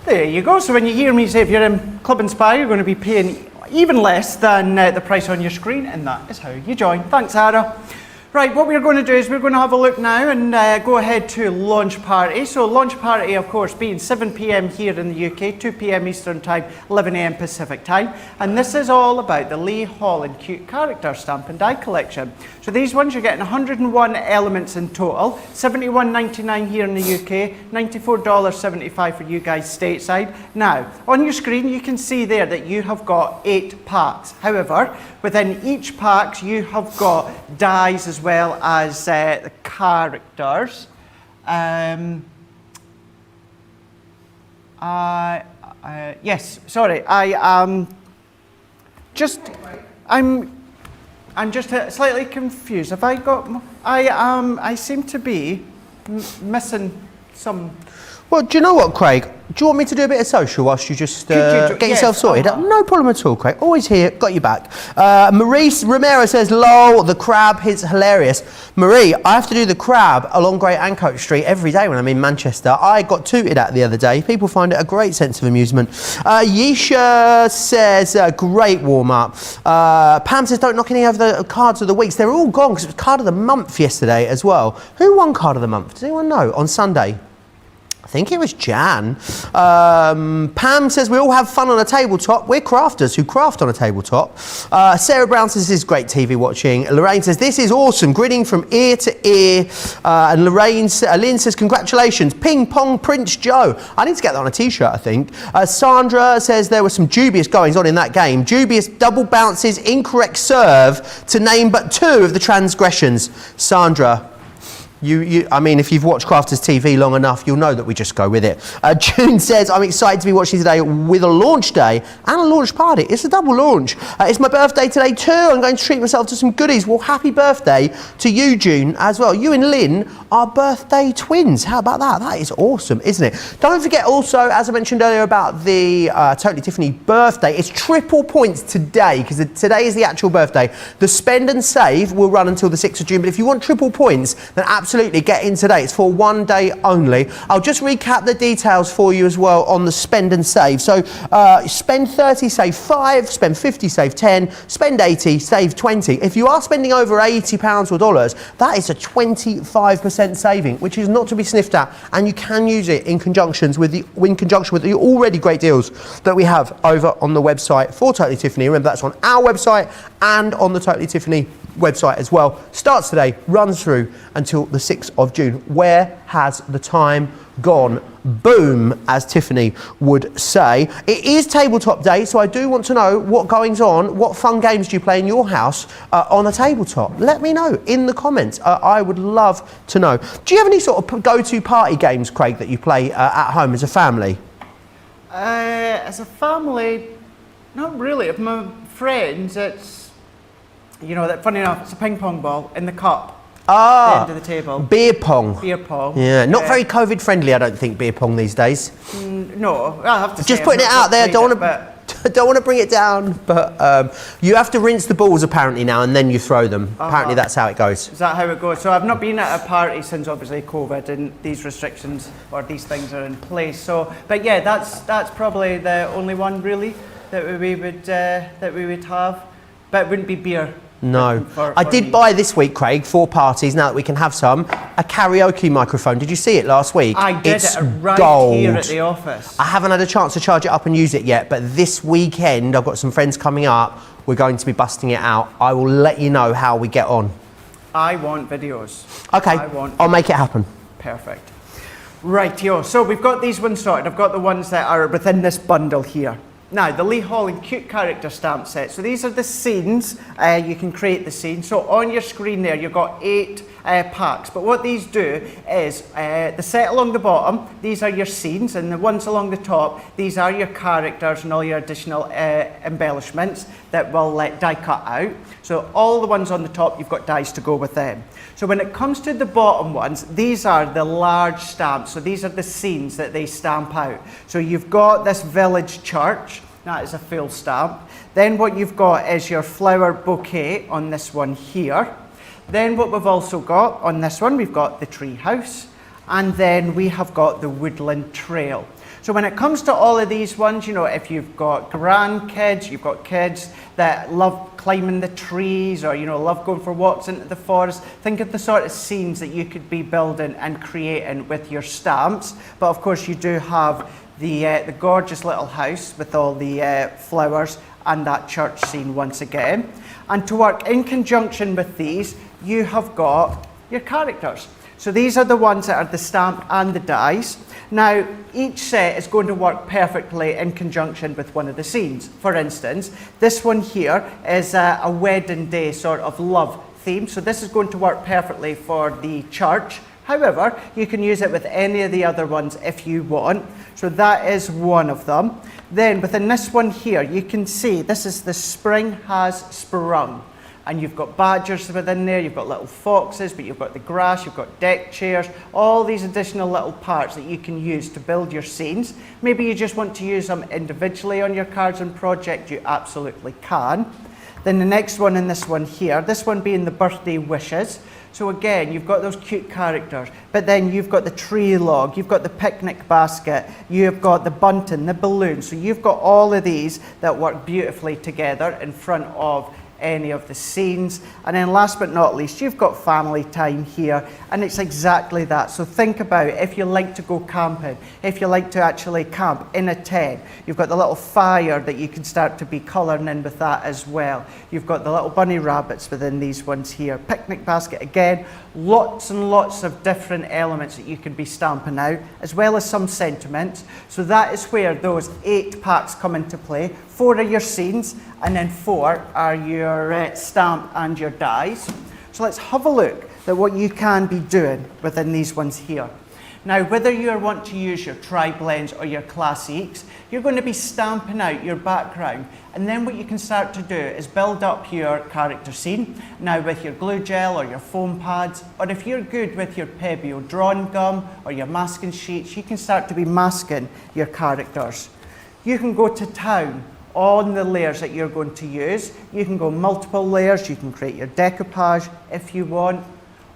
There you go. So when you hear me say if you're in Club Inspire, you're going to be paying even less than the price on your screen, and that is how you join. Thanks, Ara. Right, what we're going to do is we're going to have a look now and go ahead to launch party. So launch party, of course, being 7 p.m. here in the UK, 2 p.m. Eastern Time, 11 a.m. Pacific Time. And this is all about the Lee Holland Cute Character Stamp and Die Collection. So these ones, you're getting 101 elements in total, $71.99 here in the UK, $94.75 for you guys stateside. Now, on your screen, you can see there that you have got 8 packs. However, within each pack, you have got dies as well as the characters. Yes, sorry, I'm just slightly confused. Have I got? I seem to be missing some. Well, do you know what, Craig? Do you want me to do a bit of social whilst you just get yourself sorted? No problem at all, Craig. Always here, got you back. Maurice Romero says, lol, the crab is hilarious. Marie, I have to do the crab along Great Ancoat Street every day when I'm in Manchester. I got tooted at the other day. People find it a great sense of amusement. Yesha says, great warm-up. Pam says, don't knock any over the cards of the weeks. They're all gone because it was card of the month yesterday as well. Who won card of the month? Does anyone know? On Sunday? I think it was Jan. Pam says we all have fun on a tabletop. We're crafters who craft on a tabletop. Sarah Brown says this is great TV watching. Lorraine says this is awesome, grinning from ear to ear. And Lynn says congratulations, Ping Pong Prince Joe. I need to get that on a t-shirt, I think. Sandra says there were some dubious goings on in that game. Dubious double bounces, incorrect serve, to name but 2 of the transgressions. Sandra, I mean, if you've watched Crafters TV long enough, you'll know that we just go with it. June says, I'm excited to be watching today with a launch day and a launch party. It's a double launch. It's my birthday today too. I'm going to treat myself to some goodies. Well, happy birthday to you, June, as well. You and Lynn are birthday twins. How about that? That is awesome, isn't it? Don't forget also, as I mentioned earlier about the Totally Tiffany birthday, it's triple points today because today is the actual birthday. The spend and save will run until the 6th of June, but if you want triple points, then absolutely get in today. It's for 1 day only. I'll just recap the details for you as well on the spend and save. So spend 30, save 5, spend 50, save 10, spend 80, save 20. If you are spending over £80 or dollars, that is a 25% saving, which is not to be sniffed at, and you can use it in conjunction with the already great deals that we have over on the website for Totally Tiffany. Remember, that's on our website and on the Totally Tiffany website as well. Starts today, runs through until the 6th of June. Where has the time gone? Boom, as Tiffany would say. It is tabletop day, so I do want to know what goings on, what fun games do you play in your house on a tabletop? Let me know in the comments. I would love to know. Do you have any sort of go-to party games, Craig, that you play at home as a family? As a family, not really. Of my friends, it's, you know, that funny enough, it's a ping pong ball in the cup. At the end of the table. Beer pong. Beer pong. Yeah, not very COVID friendly, I don't think, beer pong these days. No, I have to say. Just putting it out there, don't want to bring it down, but you have to rinse the balls apparently now and then you throw them. Apparently that's how it goes. Is that how it goes? So I've not been at a party since obviously COVID and these restrictions or these things are in place. So, but yeah, that's probably the only one really that we would have, but it wouldn't be beer. No. I did buy this week, Craig, for parties, now that we can have some, a karaoke microphone. Did you see it last week? I did. It's it right gold. Here at the office. I haven't had a chance to charge it up and use it yet, but this weekend I've got some friends coming up. We're going to be busting it out. I will let you know how we get on. I want videos. Okay, I'll make it happen. Perfect. Rightio. So we've got these ones sorted. I've got the ones that are within this bundle here. Now, the Lee Holland Cute Character Stamp Set. So these are the scenes. You can create the scene. So on your screen there, you've got 8 packs. But what these do is, the set along the bottom, these are your scenes. And the ones along the top, these are your characters and all your additional embellishments that will let die cut out. So all the ones on the top, you've got dies to go with them. So when it comes to the bottom ones, these are the large stamps. So these are the scenes that they stamp out. So you've got this village church. That is a full stamp. Then what you've got is your flower bouquet on this one here. Then what we've also got on this one, we've got the tree house. And then we have got the woodland trail. So when it comes to all of these ones, you know, if you've got grandkids, you've got kids that love climbing the trees or, you know, love going for walks into the forest, think of the sort of scenes that you could be building and creating with your stamps. But of course you do have the gorgeous little house with all the flowers and that church scene once again. And to work in conjunction with these, you have got your characters. So these are the ones that are the stamp and the dies. Now, each set is going to work perfectly in conjunction with one of the scenes. For instance, this one here is a wedding day sort of love theme. So this is going to work perfectly for the church. However, you can use it with any of the other ones if you want. So that is one of them. Then within this one here, you can see this is the spring has sprung. And you've got badgers within there, you've got little foxes, but you've got the grass, you've got deck chairs, all these additional little parts that you can use to build your scenes. Maybe you just want to use them individually on your cards and project, you absolutely can. Then the next one and this one here, this one being the birthday wishes. So again, you've got those cute characters, but then you've got the tree log, you've got the picnic basket, you've got the bunting, the balloon. So you've got all of these that work beautifully together in front of any of the scenes. And then last but not least, you've got family time here, and it's exactly that. So think about if you like to go camping, if you like to actually camp in a tent, you've got the little fire that you can start to be colouring in with that as well. You've got the little bunny rabbits within these ones here. Picnic basket again, lots and lots of different elements that you can be stamping out, as well as some sentiments. So that is where those 8 packs come into play. 4 are your scenes, and then 4 are your stamp and your dies. So let's have a look at what you can be doing within these ones here. Now, whether you want to use your tri-blends or your classiques, you're going to be stamping out your background. And then what you can start to do is build up your character scene. Now with your glue gel or your foam pads, or if you're good with your Pebeo drawn gum or your masking sheets, you can start to be masking your characters. You can go to town on the layers that you're going to use. You can go multiple layers, you can create your decoupage if you want.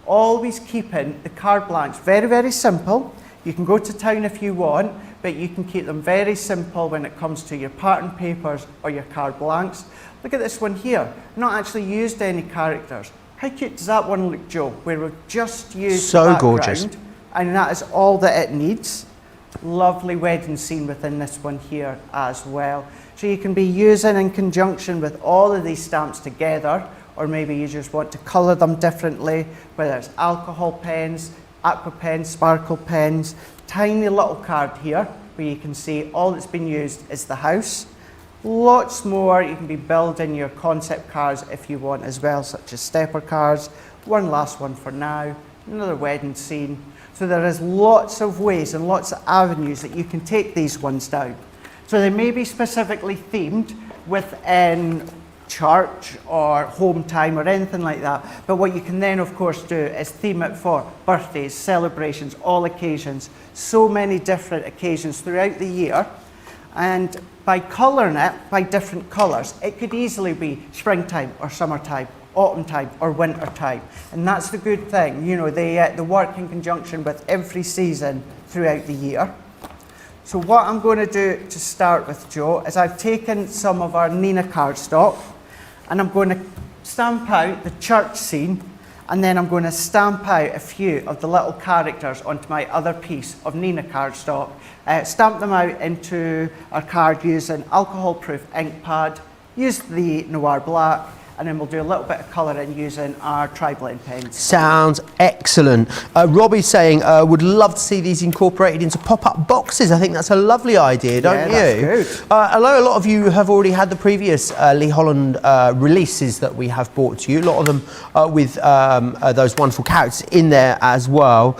Always keeping the card blanks very, very simple. You can go to town if you want, but you can keep them very simple when it comes to your pattern papers or your card blanks. Look at this one here, not actually used any characters. How cute does that one look, Joe? Where we've just used so the background, gorgeous. And that is all that it needs. Lovely wedding scene within this one here as well. So you can be using in conjunction with all of these stamps together, or maybe you just want to colour them differently, whether it's alcohol pens, aqua pens, sparkle pens. Tiny little card here where you can see all that's been used is the house. Lots more you can be building your concept cards if you want as well, such as stepper cards. One last one for now, another wedding scene. So there is lots of ways and lots of avenues that you can take these ones down. So they may be specifically themed within church or home time or anything like that. But what you can then of course do is theme it for birthdays, celebrations, all occasions. So many different occasions throughout the year. And by colouring it by different colours, it could easily be springtime or summertime, autumn time or winter time. And that's the good thing, you know, they work in conjunction with every season throughout the year. So what I'm going to do to start with, Joe, is I've taken some of our Nina cardstock and I'm going to stamp out the church scene, and then I'm going to stamp out a few of the little characters onto my other piece of Nina cardstock. Stamp them out into our card using alcohol-proof ink pad, use the Noir Black, and then we'll do a little bit of colouring using our tri-blend pens. Sounds excellent. Robbie's saying, would love to see these incorporated into pop-up boxes. I think that's a lovely idea, don't you? That's good. I know a lot of you have already had the previous Lee Holland releases that we have brought to you. A lot of them with those wonderful characters in there as well.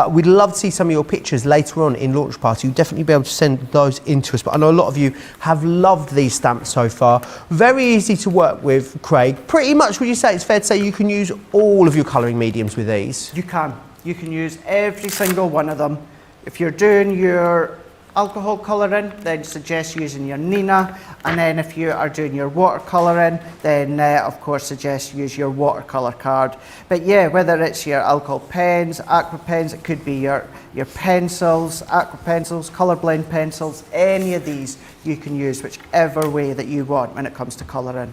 We'd love to see some of your pictures later on in Launch Party. You'll definitely be able to send those in to us. But I know a lot of you have loved these stamps so far. Very easy to work with, Craig. Pretty much, would you say it's fair to say you can use all of your colouring mediums with these? You can use every single one of them. If you're doing your alcohol colouring, then suggest using your Nina, and then if you are doing your watercolouring, then of course suggest use your watercolour card. But yeah, whether it's your alcohol pens, aqua pens, it could be your pencils, aqua pencils, colour blend pencils, any of these you can use whichever way that you want when it comes to colouring.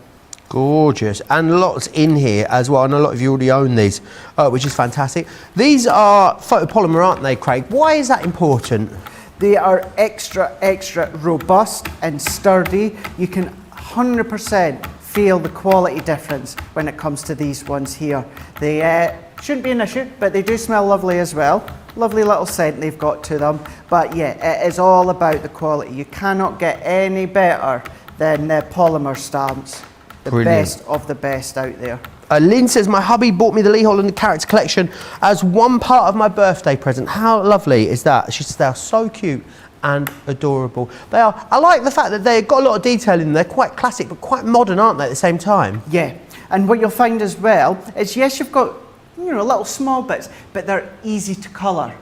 Gorgeous, and lots in here as well. I know a lot of you already own these, which is fantastic. These are photopolymer, aren't they, Craig? Why is that important? They are extra robust and sturdy. You can 100% feel the quality difference when it comes to these ones here. They shouldn't be an issue, but they do smell lovely as well. Lovely little scent they've got to them. But yeah, it is all about the quality. You cannot get any better than polymer stamps. The Brilliant. Best of the best out there. Lynn says, my hubby bought me the Lee Holland character collection as one part of my birthday present. How lovely is that? She says, they are so cute and adorable. They are. I like the fact that they've got a lot of detail in them. They're quite classic, but quite modern, aren't they, at the same time? Yeah, and what you'll find as well is, yes, you've got, you know, little small bits, but they're easy to colour.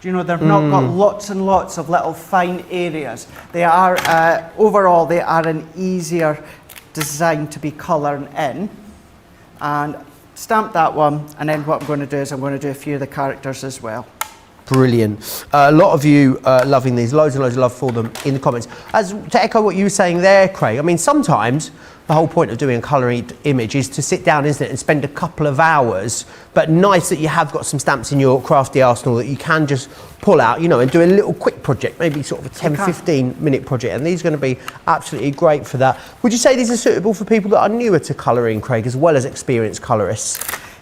You know, they've not got lots and lots of little fine areas. They are, overall, they are an easier design to be colouring in. And stamp that one, and then what I'm going to do is I'm going to do a few of the characters as well. Brilliant. A lot of you loving these, loads and loads of love for them in the comments. As to echo what you were saying there, Craig, I mean, sometimes the whole point of doing a colouring image is to sit down, isn't it, and spend a couple of hours, but nice that you have got some stamps in your crafty arsenal that you can just pull out, you know, and do a little quick project, maybe sort of a 10, 15 minute project, and these are going to be absolutely great for that. Would you say these are suitable for people that are newer to colouring, Craig, as well as experienced colourists?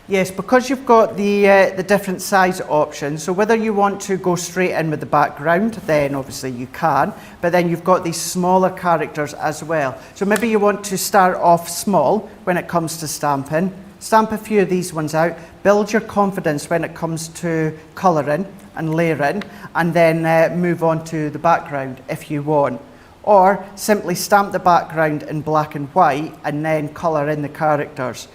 Yes, because you've got the different size options, so whether you want to go straight in with the background, then obviously you can, but then you've got these smaller characters as well. So maybe you want to start off small when it comes to stamping, stamp a few of these ones out, build your confidence when it comes to colouring and layering, and then move on to the background if you want. Or simply stamp the background in black and white and then colour in the characters.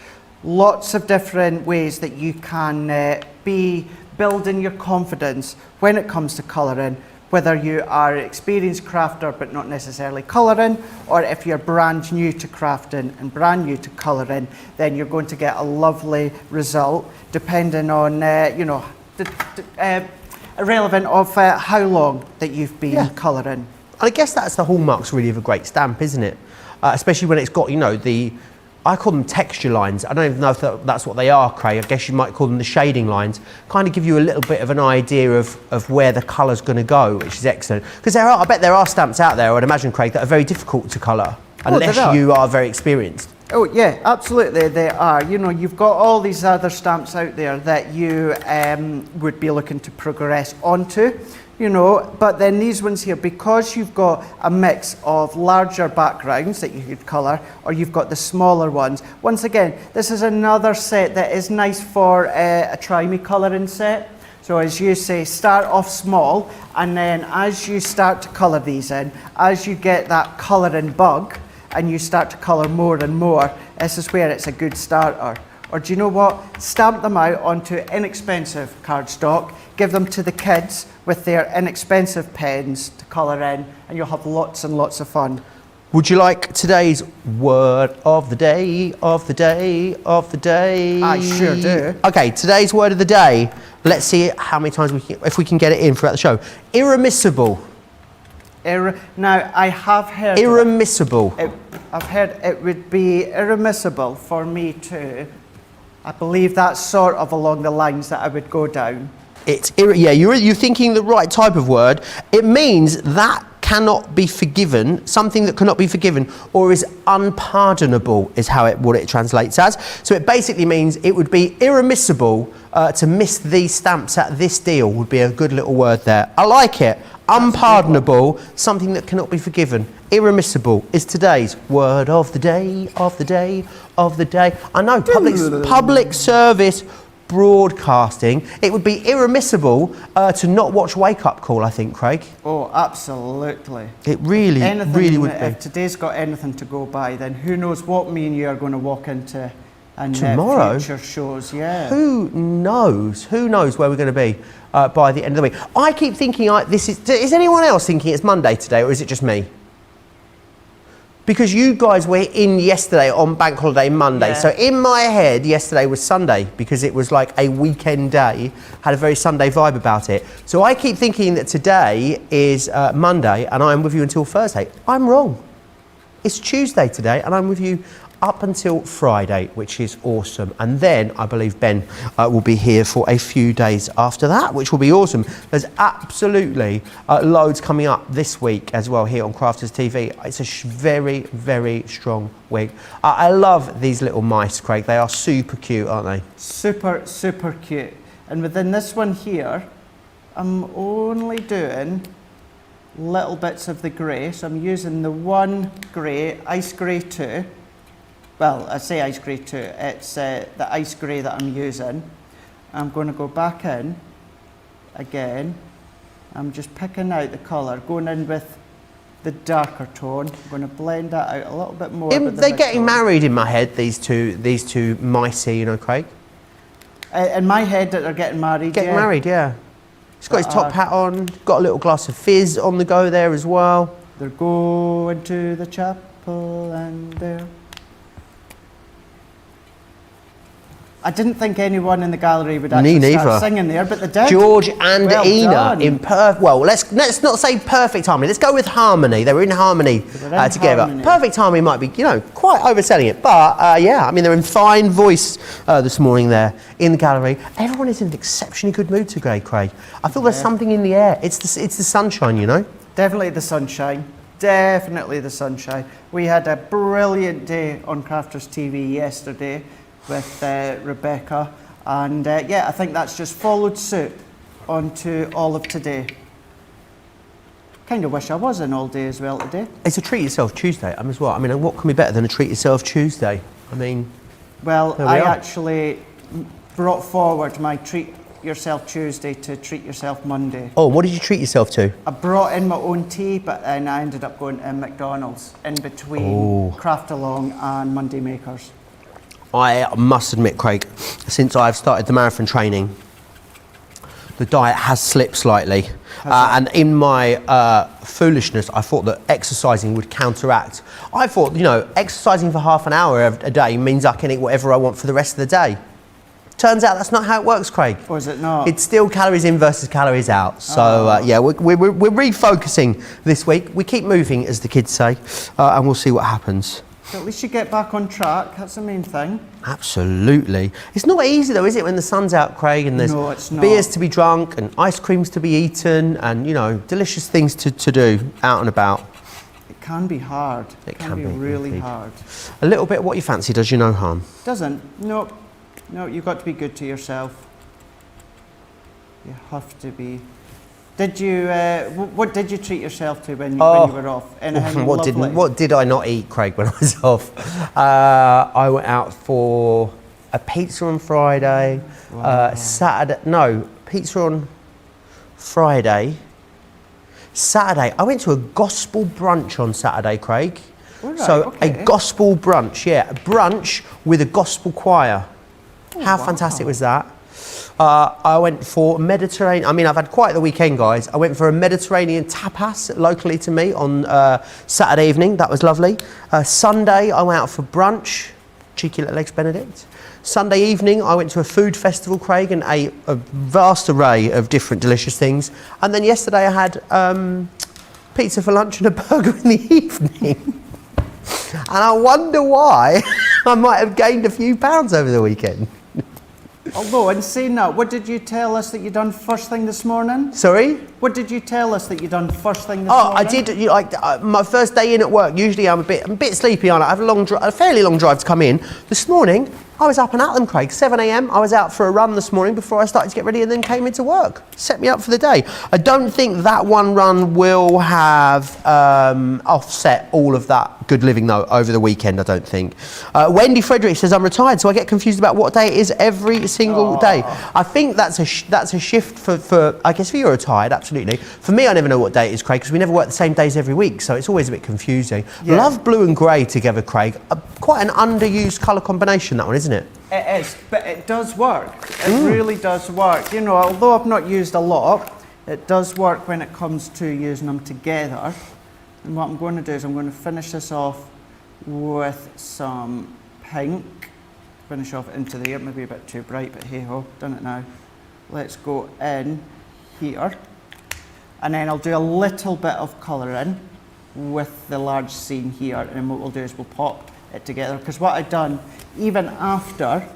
Lots of different ways that you can be building your confidence when it comes to colouring, whether you are an experienced crafter but not necessarily colouring, or if you're brand new to crafting and brand new to colouring, then you're going to get a lovely result depending on, you know, irrelevant of how long that you've been colouring. I guess that's the hallmarks really of a great stamp, isn't it? Especially when it's got, you know, I call them texture lines. I don't even know if that's what they are, Craig. I guess you might call them the shading lines. Kind of give you a little bit of an idea of where the colour's going to go, which is excellent. Because I bet there are stamps out there, I'd imagine, Craig, that are very difficult to colour, unless you are very experienced. Oh yeah, absolutely they are. You know, you've got all these other stamps out there that you would be looking to progress onto, you know, but then these ones here, because you've got a mix of larger backgrounds that you could colour, or you've got the smaller ones. Once again, this is another set that is nice for a try me colouring set. So as you say, start off small, and then as you start to colour these in, as you get that colouring bug, and you start to colour more and more, this is where it's a good starter. Or do you know what? Stamp them out onto inexpensive cardstock, give them to the kids with their inexpensive pens to colour in, and you'll have lots and lots of fun. Would you like today's word of the day, of the day, of the day? I sure do. Okay, today's word of the day. Let's see how many times if we can get it in throughout the show. Irremissible. Now, I have heard... Irremissible. I've heard it would be irremissible for me too. I believe that's sort of along the lines that I would go down. Yeah, you're thinking the right type of word. It means that cannot be forgiven, something that cannot be forgiven or is unpardonable is what it translates as. So it basically means it would be irremissible to miss these stamps at this deal would be a good little word there. I like it. Unpardonable, something that cannot be forgiven. Irremissible is today's word of the day, of the day, of the day. I know, public service broadcasting. It would be irremissible to not watch Wake Up Call, I think, Craig. Oh, absolutely. It really would be. If today's got anything to go by, then who knows what me and you are going to walk into and tomorrow future shows, yeah. Who knows? Who knows where we're going to be by the end of the week? I keep thinking is anyone else thinking it's Monday today, or is it just me? Because you guys were in yesterday on Bank Holiday Monday. Yeah. So in my head, yesterday was Sunday because it was like a weekend day, had a very Sunday vibe about it. So I keep thinking that today is Monday and I'm with you until Thursday. I'm wrong. It's Tuesday today and I'm with you up until Friday, which is awesome. And then I believe Ben will be here for a few days after that, which will be awesome. There's absolutely loads coming up this week as well here on Crafters TV. It's a very, very strong week. I love these little mice, Craig. They are super cute, aren't they? Super, super cute. And within this one here, I'm only doing little bits of the grey. So I'm using the one grey, ice grey 2. Well, I say ice grey 2, it's the ice grey that I'm using. I'm going to go back in again. I'm just picking out the colour, going in with the darker tone. I'm going to blend that out a little bit more. They're getting married in my head, these two micey, you know, Craig? In my head that they're getting married, Getting married, yeah. He's got his top hat on, got a little glass of fizz on the go there as well. They're going to the chapel and they're... I didn't think anyone in the gallery would actually start singing there, but they did. George and well Ina done. in let's not say perfect harmony. Let's go with harmony. They were in harmony together. Harmony. Perfect harmony might be, quite overselling it, but yeah, I mean they're in fine voice this morning there in the gallery. Everyone is in an exceptionally good mood today, Craig. I feel there's something in the air. It's the sunshine, you know. Definitely the sunshine. Definitely the sunshine. We had a brilliant day on Crafters TV yesterday with Rebecca, and yeah, I think that's just followed suit onto all of today. Kind of wish I was in all day as well today. It's a treat yourself Tuesday as well. I mean, what can be better than a treat yourself Tuesday? I mean, well, I actually brought forward my treat yourself Tuesday to treat yourself Monday. Oh, what did you treat yourself to? I brought in my own tea, but then I ended up going to McDonald's in between Craft Along and Monday Makers. I must admit, Craig, since I've started the marathon training, the diet has slipped slightly. And in my foolishness, I thought that exercising would counteract. I thought, exercising for half an hour a day means I can eat whatever I want for the rest of the day. Turns out that's not how it works, Craig. Or is it not? It's still calories in versus calories out. So, yeah, we're refocusing this week. We keep moving, as the kids say, and we'll see what happens. At least you get back on track. That's the main thing. Absolutely. It's not easy though, is it, when the sun's out, Craig, and there's beers to be drunk and ice creams to be eaten and, delicious things to do out and about. can be hard. It can be really indeed. hard. A little bit what you fancy does you no harm. Doesn't? No, you've got to be good to yourself. You have to be. Did you? What did you treat yourself to when you were off? Anything lovely? What did I not eat, Craig, when I was off? I went out for a pizza on Friday. Wow. Pizza on Friday. Saturday, I went to a gospel brunch on Saturday, Craig. All right, So okay. a gospel brunch, a brunch with a gospel choir. How wow. fantastic was that? I went for Mediterranean. I mean, I've had quite the weekend, guys. I went for a Mediterranean tapas locally to me on Saturday evening. That was lovely. Sunday, I went out for brunch, cheeky little eggs Benedict. Sunday evening, I went to a food festival, Craig, and ate a vast array of different delicious things. And then yesterday, I had pizza for lunch and a burger in the evening. And I wonder why I might have gained a few pounds over the weekend. Although, in saying that, what did you tell us that you done first thing this morning? Sorry? What did you tell us that you done first thing this morning? I did. My first day in at work. Usually, I'm a bit sleepy on it. I have a fairly long drive to come in. This morning, I was up and at them, Craig. 7 a.m. I was out for a run this morning before I started to get ready, and then came into work. Set me up for the day. I don't think that one run will have offset all of that good living though over the weekend. I don't think. Wendy Frederick says I'm retired, so I get confused about what day it is every single day. I think that's a shift for I guess if you're retired, absolutely. For me, I never know what day it is, Craig, because we never work the same days every week, so it's always a bit confusing. Yeah. Love blue and grey together, Craig. Quite an underused colour combination, that one, isn't it? It is, but it does work. It really does work. You know, although I've not used a lot, it does work when it comes to using them together. And what I'm going to do is I'm going to finish this off with some pink. Finish off into the air, maybe a bit too bright, but hey ho, done it now. Let's go in here. And then I'll do a little bit of colouring with the large scene here. And then what we'll do is we'll pop it together. Because what I've done, even after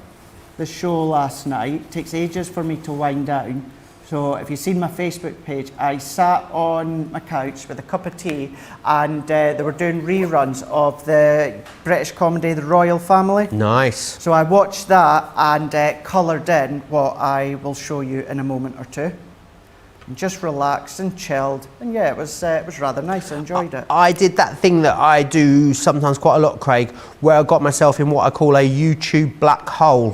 the show last night, it takes ages for me to wind down. So if you've seen my Facebook page, I sat on my couch with a cup of tea and they were doing reruns of the British comedy The Royal Family. Nice. So I watched that and coloured in what I will show you in a moment or two. And just relaxed and chilled. And yeah, it was rather nice. I enjoyed it. I did that thing that I do sometimes quite a lot, Craig, where I got myself in what I call a YouTube black hole.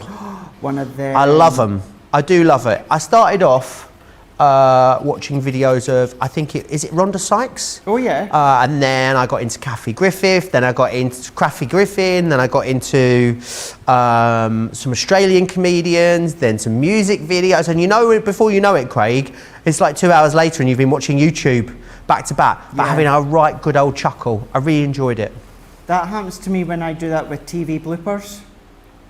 One of them. I love them. I do love it. I started off watching videos of, I think is it Rhonda Sykes? Oh yeah. And then I got into Kathy Griffith, then I got into Kathy Griffin, then I got into some Australian comedians, then some music videos, and you know, before you know it, Craig, it's like 2 hours later and you've been watching YouTube back to back, but having a right good old chuckle. I really enjoyed it. That happens to me when I do that with TV bloopers.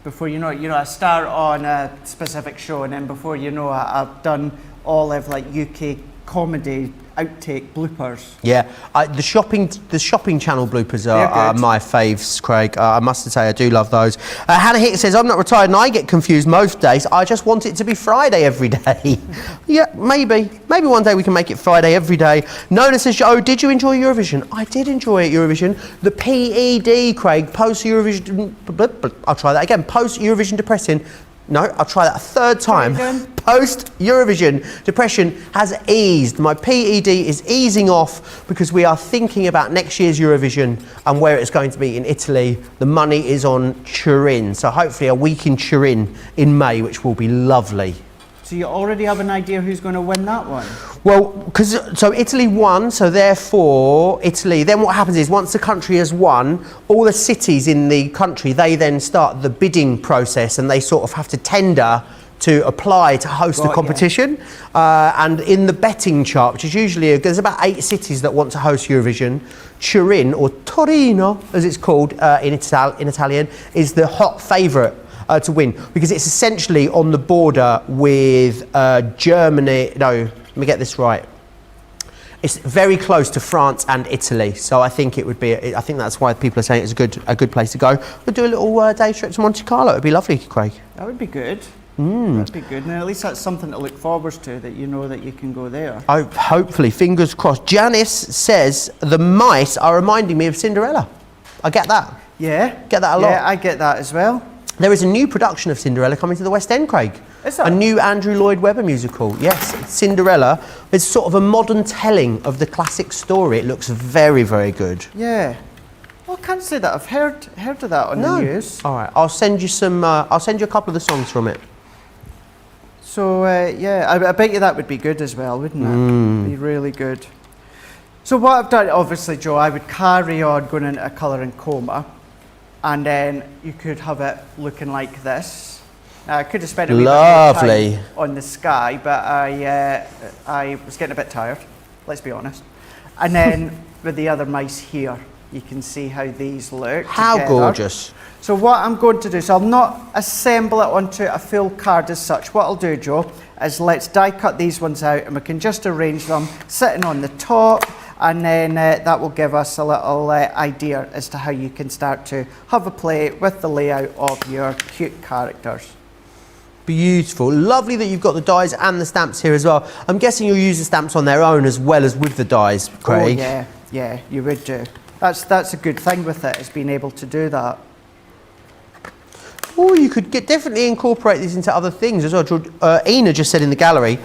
Before you know it, I start on a specific show, and then before you know it, I've done all of like UK comedy outtake bloopers. Yeah, the shopping channel bloopers are my faves, Craig. I must say I do love those. Hannah Hicks says I'm not retired and I get confused most days. I just want it to be Friday every day. Yeah, maybe one day we can make it Friday every day. Nona says, oh, did you enjoy Eurovision? I did enjoy Eurovision. The PED, Craig, post Eurovision. I'll try that again. Post Eurovision depressing. No, I'll try that a third time. Post-Eurovision depression has eased. My PED is easing off because we are thinking about next year's Eurovision and where it's going to be in Italy. The money is on Turin, so hopefully a week in Turin in May, which will be lovely. So you already have an idea who's going to win that one? Well, so Italy won, so therefore Italy, then what happens is once the country has won, all the cities in the country, they then start the bidding process and they sort of have to tender to apply to host the competition. Yeah. And in the betting chart, which is usually, there's about 8 cities that want to host Eurovision. Turin, or Torino as it's called in Italian, is the hot favourite to win, because it's essentially on the border with Germany. No, let me get this right. It's very close to France and Italy, so I think it would be. I think that's why people are saying it's a good place to go. We'll do a little day trip to Monte Carlo. It'd be lovely, Craig. That would be good. That'd be good. And at least that's something to look forward to, that you know that you can go there. Hopefully, fingers crossed. Janice says the mice are reminding me of Cinderella. I get that. Yeah. Get that a lot. Yeah, I get that as well. There is a new production of Cinderella coming to the West End, Craig. Is there? A new Andrew Lloyd Webber musical. Yes, Cinderella. It's sort of a modern telling of the classic story. It looks very, very good. Yeah. Well, I can't say that I've heard of that on the news. All right, I'll send you some. I'll send you a couple of the songs from it. So yeah, I bet you that would be good as well, wouldn't it? Be really good. So what I've done, obviously, Joe, I would carry on going into a colouring coma, and then you could have it looking like this. Now, I could have spent a wee bit more time on the sky, but I was getting a bit tired, let's be honest. And then with the other mice here, you can see how these look How together. gorgeous. So what I'm going to do, so I'll not assemble it onto a full card as such. What I'll do, Joe, is let's die cut these ones out, and we can just arrange them sitting on the top, and then that will give us a little idea as to how you can start to have a play with the layout of your cute characters. Beautiful. Lovely that you've got the dies and the stamps here as well. I'm guessing you'll use the stamps on their own as well as with the dies, Craig. Oh, yeah, you would do. That's a good thing with it, is being able to do that. Or you could definitely incorporate these into other things as well. Ina just said in the gallery,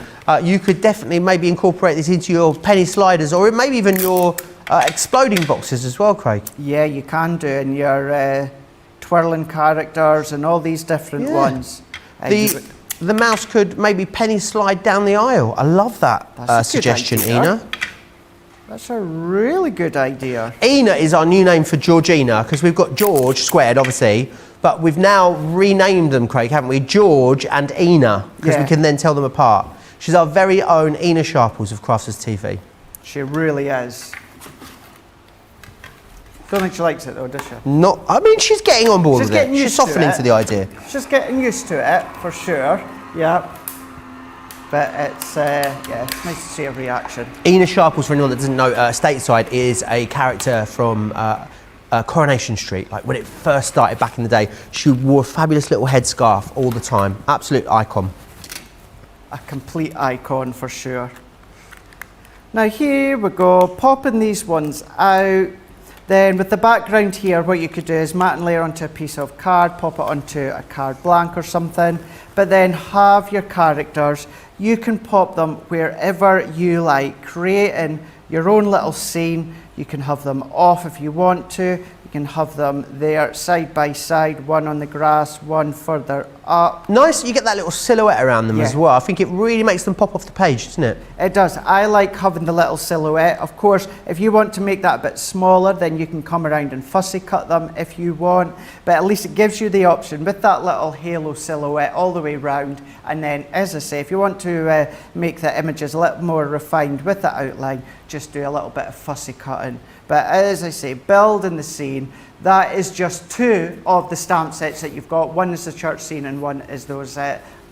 you could definitely maybe incorporate this into your penny sliders, or maybe even your exploding boxes as well, Craig. Yeah, you can do, in your twirling characters and all these different ones. The mouse could maybe penny slide down the aisle. I love that suggestion, Ina. That's a really good idea. Ina is our new name for Georgina, because we've got George squared, obviously, but we've now renamed them, Craig, haven't we? George and Ina, because we can then tell them apart. She's our very own Ina Sharples of Crafters TV. She really is. Don't think she likes it though, does she? Not. I mean, she's getting on board with it. She's softening to the idea. She's getting used to it, for sure. Yeah. But it's it's nice to see a reaction. Ina Sharples, for anyone that doesn't know, Stateside is a character from Coronation Street. Like when it first started back in the day, she wore a fabulous little headscarf all the time. Absolute icon. A complete icon for sure. Now here we go, popping these ones out. Then with the background here, what you could do is mat and layer onto a piece of card, pop it onto a card blank or something, but then have your characters. You can pop them wherever you like, creating your own little scene. You can have them off if you want to. You can have them there side by side, one on the grass, one further up. Nice, you get that little silhouette around them as well. I think it really makes them pop off the page, doesn't it? It does. I like having the little silhouette. Of course, if you want to make that a bit smaller, then you can come around and fussy cut them if you want. But at least it gives you the option with that little halo silhouette all the way round. And then, as I say, if you want to make the images a little more refined with the outline, just do a little bit of fussy cutting. But as I say, building the scene, that is just two of the stamp sets that you've got. One is the church scene and one is those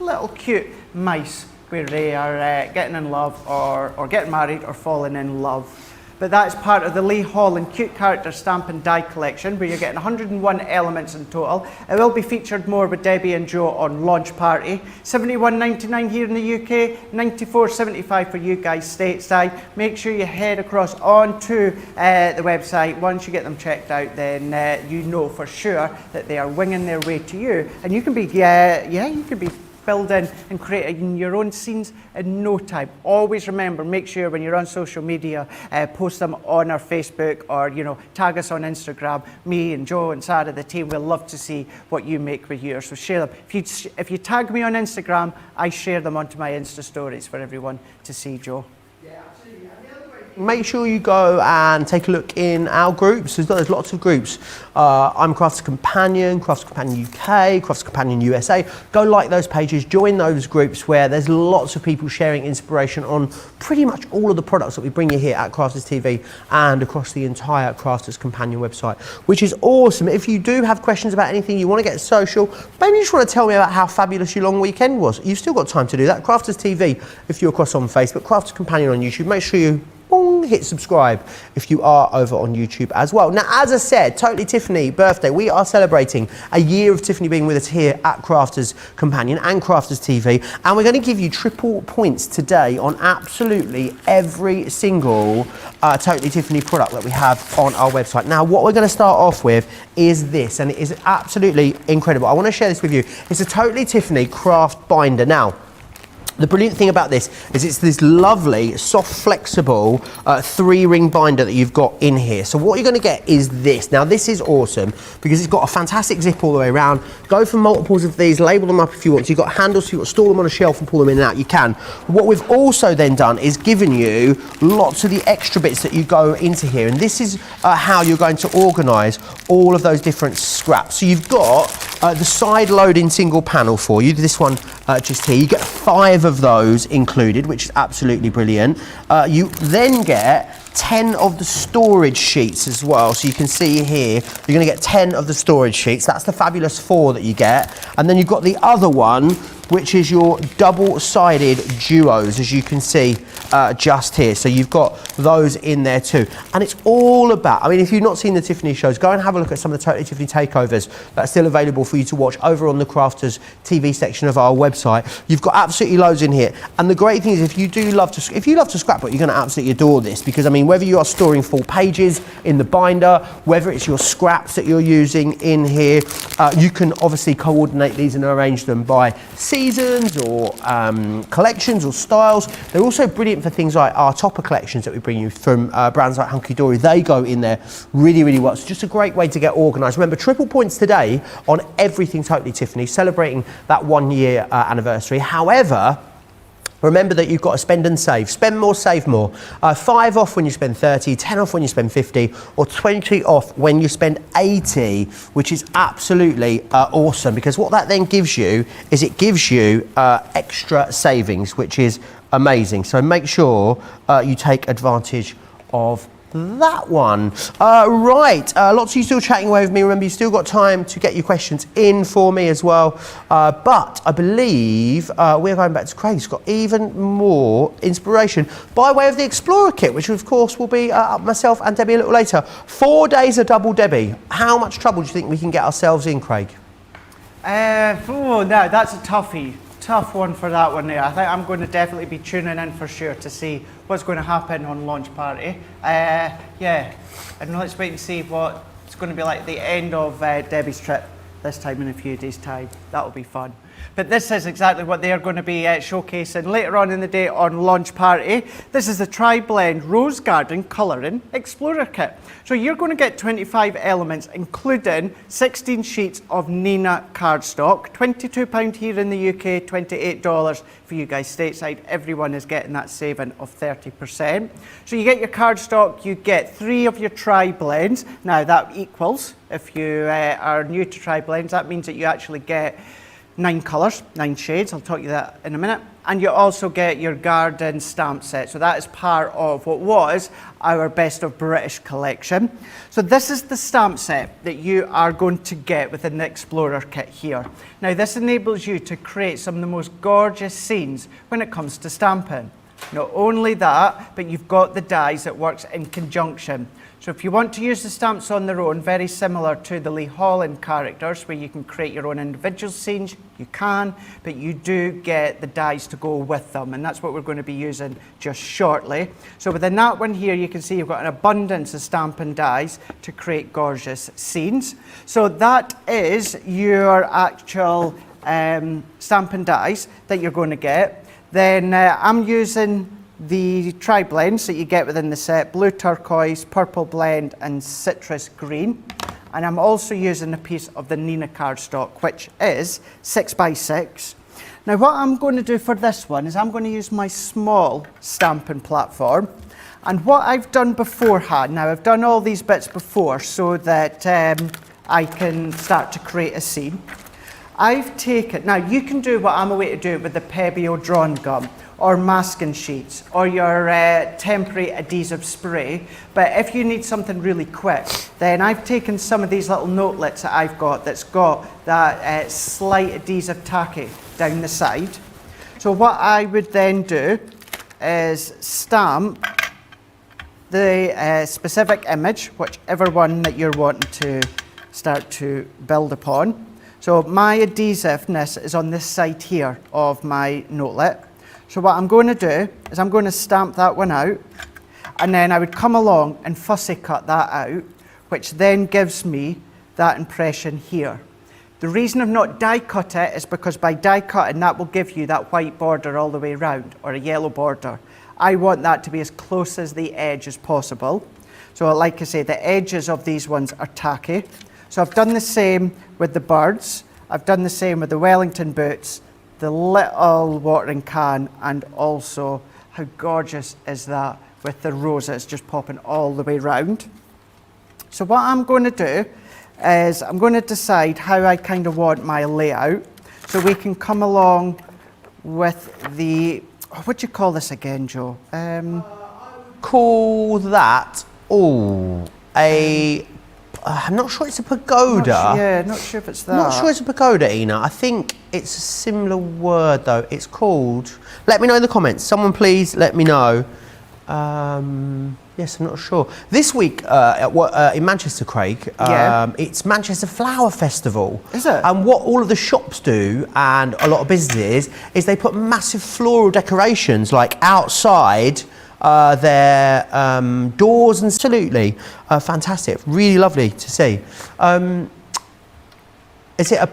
little cute mice where they are getting in love or getting married or falling in love. But that is part of the Lee Holland Cute Character Stamp and Die Collection, where you're getting 101 elements in total. It will be featured more with Debbie and Joe on Launch Party. $71.99 here in the UK, $94.75 for you guys stateside. Make sure you head across onto the website. Once you get them checked out, then you know for sure that they are winging their way to you. And you can be, you can be building and creating your own scenes in no time. Always remember, make sure when you're on social media, post them on our Facebook, or tag us on Instagram. Me and Joe and Sarah, the team, will love to see what you make with yours. So share them. If you tag me on Instagram, I share them onto my Insta stories for everyone to see, Joe. Make sure you go and take a look in our groups. There's lots of groups. I'm Crafts Companion, Crafts Companion UK, Crafts Companion USA. Go like those pages, join those groups where there's lots of people sharing inspiration on pretty much all of the products that we bring you here at Crafters TV and across the entire Crafters Companion website, which is awesome. If you do have questions about anything, you want to get social, maybe you just want to tell me about how fabulous your long weekend was. You've still got time to do that. Crafters TV if you're across on Facebook, Crafters Companion on YouTube. Make sure you boom, hit subscribe if you are over on YouTube as well. Now, as I said, Totally Tiffany birthday. We are celebrating a year of Tiffany being with us here at Crafters Companion and Crafters TV, and we're going to give you triple points today on absolutely every single Totally Tiffany product that we have on our website. Now, what we're going to start off with is this, and it is absolutely incredible. I want to share this with you. It's a Totally Tiffany craft binder. Now, the brilliant thing about this is it's this lovely, soft, flexible 3-ring binder that you've got in here. So what you're going to get is this. Now, this is awesome because it's got a fantastic zip all the way around. Go for multiples of these, label them up if you want. So you've got handles, so you've got to store them on a shelf and pull them in and out. You can. What we've also then done is given you lots of the extra bits that you go into here. And this is how you're going to organise all of those different scraps. So you've got the side loading single panel for you. This one just here. You get 5 of those included, which is absolutely brilliant. You then get 10 of the storage sheets as well. So you can see here, you're going to get 10 of the storage sheets. That's the fabulous 4 that you get. And then you've got the other one, which is your double-sided duos, as you can see just here. So you've got those in there too. And it's all about, I mean, if you've not seen the Tiffany shows, go and have a look at some of the Totally Tiffany takeovers that are still available for you to watch over on the Crafters TV section of our website. You've got absolutely loads in here. And the great thing is, if you love to scrapbook, you're going to absolutely adore this, because I mean, whether you are storing full pages in the binder, whether it's your scraps that you're using in here, you can obviously coordinate these and arrange them by seasons or collections or styles. They're also brilliant for things like our topper collections that we bring you from brands like Hunky Dory. They go in there really, really well. So just a great way to get organised. Remember, triple points today on everything Totally Tiffany, celebrating that 1 year anniversary. However, remember that you've got to spend and save. Spend more, save more. 5 off when you spend 30, 10 off when you spend 50, or 20 off when you spend 80, which is absolutely awesome, because what that then gives you is it gives you extra savings, which is amazing. So make sure you take advantage of that one. Right, lots of you still chatting away with me. Remember, you've still got time to get your questions in for me as well. But I believe we're going back to Craig. He's got even more inspiration by way of the Explorer kit, which of course will be myself and Debbie a little later. 4 days of double Debbie. How much trouble do you think we can get ourselves in, Craig? No, that's a toughie. Tough one for that one there. I think I'm going to definitely be tuning in for sure to see what's going to happen on launch party. Yeah, and let's wait and see what it's going to be like at the end of Debbie's trip this time in a few days' time. That'll be fun. But this is exactly what they're going to be showcasing later on in the day on launch party. This is the Tri-Blend Rose Garden Colouring Explorer Kit. So you're going to get 25 elements, including 16 sheets of Nina cardstock, £22 here in the UK, $28 for you guys stateside. Everyone is getting that saving of 30%. So you get your cardstock, you get 3 of your Tri-Blends. Now that equals, if you are new to Tri-Blends, that means that you actually get 9 colours, 9 shades. I'll talk you that in a minute. And you also get your garden stamp set. So that is part of what was our Best of British collection. So this is the stamp set that you are going to get within the Explorer kit here. Now this enables you to create some of the most gorgeous scenes when it comes to stamping. Not only that, but you've got the dies that works in conjunction. So if you want to use the stamps on their own, very similar to the Lee Holland characters, where you can create your own individual scenes, you can, but you do get the dies to go with them, and that's what we're going to be using just shortly. So within that one here, you can see you've got an abundance of stamping dies to create gorgeous scenes. So that is your actual stamping dies that you're going to get. Then I'm using the tri-blends that you get within the set, blue turquoise, purple blend and citrus green. And I'm also using a piece of the Nina cardstock, which is 6x6. Now what I'm going to do for this one is I'm going to use my small stamping platform. And what I've done beforehand, now I've done all these bits before so that I can start to create a scene. I've taken, now you can do what I'm a way to do it with the Pebeo drawn gum or masking sheets or your temporary adhesive spray, but if you need something really quick, then I've taken some of these little notelets that I've got that's got that slight adhesive tacky down the side. So what I would then do is stamp the specific image, whichever one that you're wanting to start to build upon. So my adhesiveness is on this side here of my notelet. So what I'm going to do is I'm going to stamp that one out, and then I would come along and fussy cut that out, which then gives me that impression here. The reason I've not die cut it is because by die cutting that will give you that white border all the way around, or a yellow border. I want that to be as close as the edge as possible. So like I say, the edges of these ones are tacky. So I've done the same with the birds. I've done the same with the Wellington boots, the little watering can, and also how gorgeous is that with the roses just popping all the way round. So what I'm going to do is I'm going to decide how I kind of want my layout. So we can come along with the, what do you call this again, Joe? Call that, I'm not sure it's a pagoda. Not sure if it's that. Not sure it's a pagoda, Ina. I think it's a similar word though. It's called, let me know in the comments. Someone please let me know. Yes, I'm not sure. This week in Manchester, Craig, it's Manchester Flower Festival. Is it? And what all of the shops do, and a lot of businesses, is they put massive floral decorations like outside their doors, and absolutely fantastic. Really lovely to see. Is it a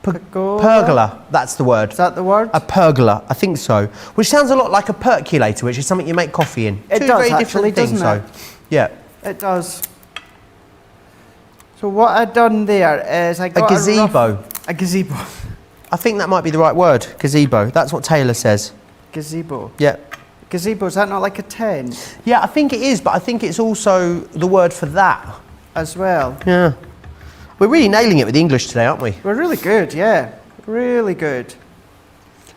pergola? That's the word. Is that the word? A pergola, I think so. Which sounds a lot like a percolator, which is something you make coffee in. It Two does very actually, different things, doesn't it? though. Yeah. It does. So what I've done there is I got a gazebo. A gazebo. I think that might be the right word, gazebo. That's what Taylor says. Gazebo. Yeah. Gazebo, is that not like a tent? Yeah, I think it is, but I think it's also the word for that. As well. Yeah. We're really nailing it with English today, aren't we? We're really good, yeah. Really good.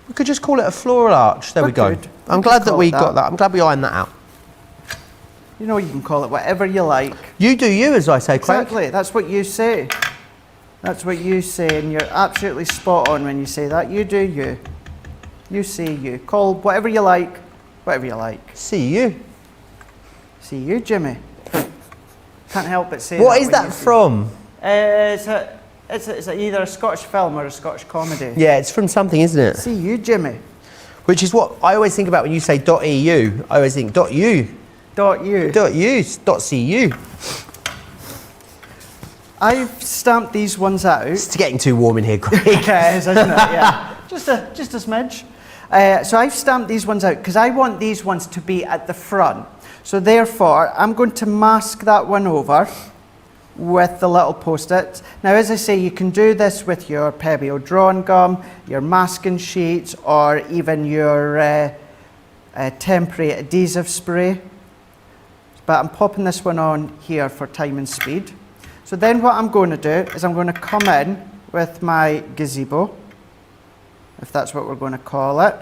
We could just call it a floral arch. There we go. Good. I'm glad that we got that. I'm glad we ironed that out. You know, you can call it whatever you like. You do you, as I say, Craig. Exactly, that's what you say. That's what you say, and you're absolutely spot on when you say that. You do you. You say you. Call whatever you like, whatever you like. See you. See you, Jimmy. Can't help but say What is that from? It's either a Scottish film or a Scottish comedy. Yeah, it's from something, isn't it? See you, Jimmy. Which is what I always think about when you say .eu. I always think .u. .u. .u. .cu. I've stamped these ones out. It's getting too warm in here, Craig. Yeah, it is, isn't it? Yeah. Just a smidge. So I've stamped these ones out because I want these ones to be at the front. So therefore, I'm going to mask that one over with the little post-its. Now, as I say, you can do this with your Pebeo drawing gum, your masking sheets, or even your temporary adhesive spray. But I'm popping this one on here for time and speed. So then what I'm going to do is I'm going to come in with my gazebo, if that's what we're going to call it.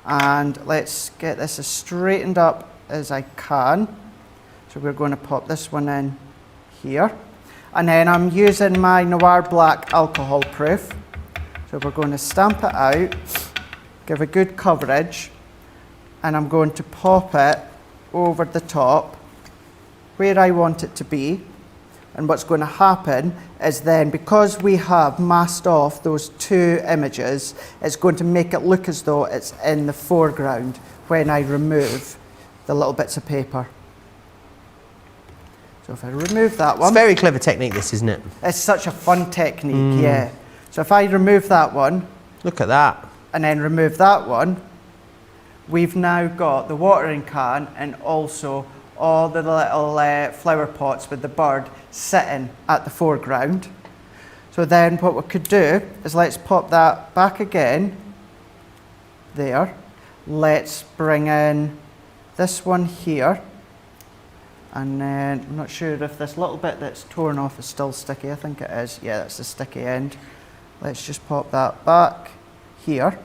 And let's get this as straightened up as I can. So we're going to pop this one in here. And then I'm using my Noir Black alcohol proof. So we're going to stamp it out, give a good coverage, and I'm going to pop it over the top where I want it to be. And what's going to happen is then, because we have masked off those two images, it's going to make it look as though it's in the foreground when I remove the little bits of paper. So if I remove that one... It's a very clever technique, this, isn't it? It's such a fun technique, yeah. So if I remove that one... Look at that. And then remove that one, we've now got the watering can and also all the little flower pots with the bird sitting at the foreground. So then what we could do is let's pop that back again. There. Let's bring in this one here. And then, I'm not sure if this little bit that's torn off is still sticky. I think it is. Yeah, that's the sticky end. Let's just pop that back here.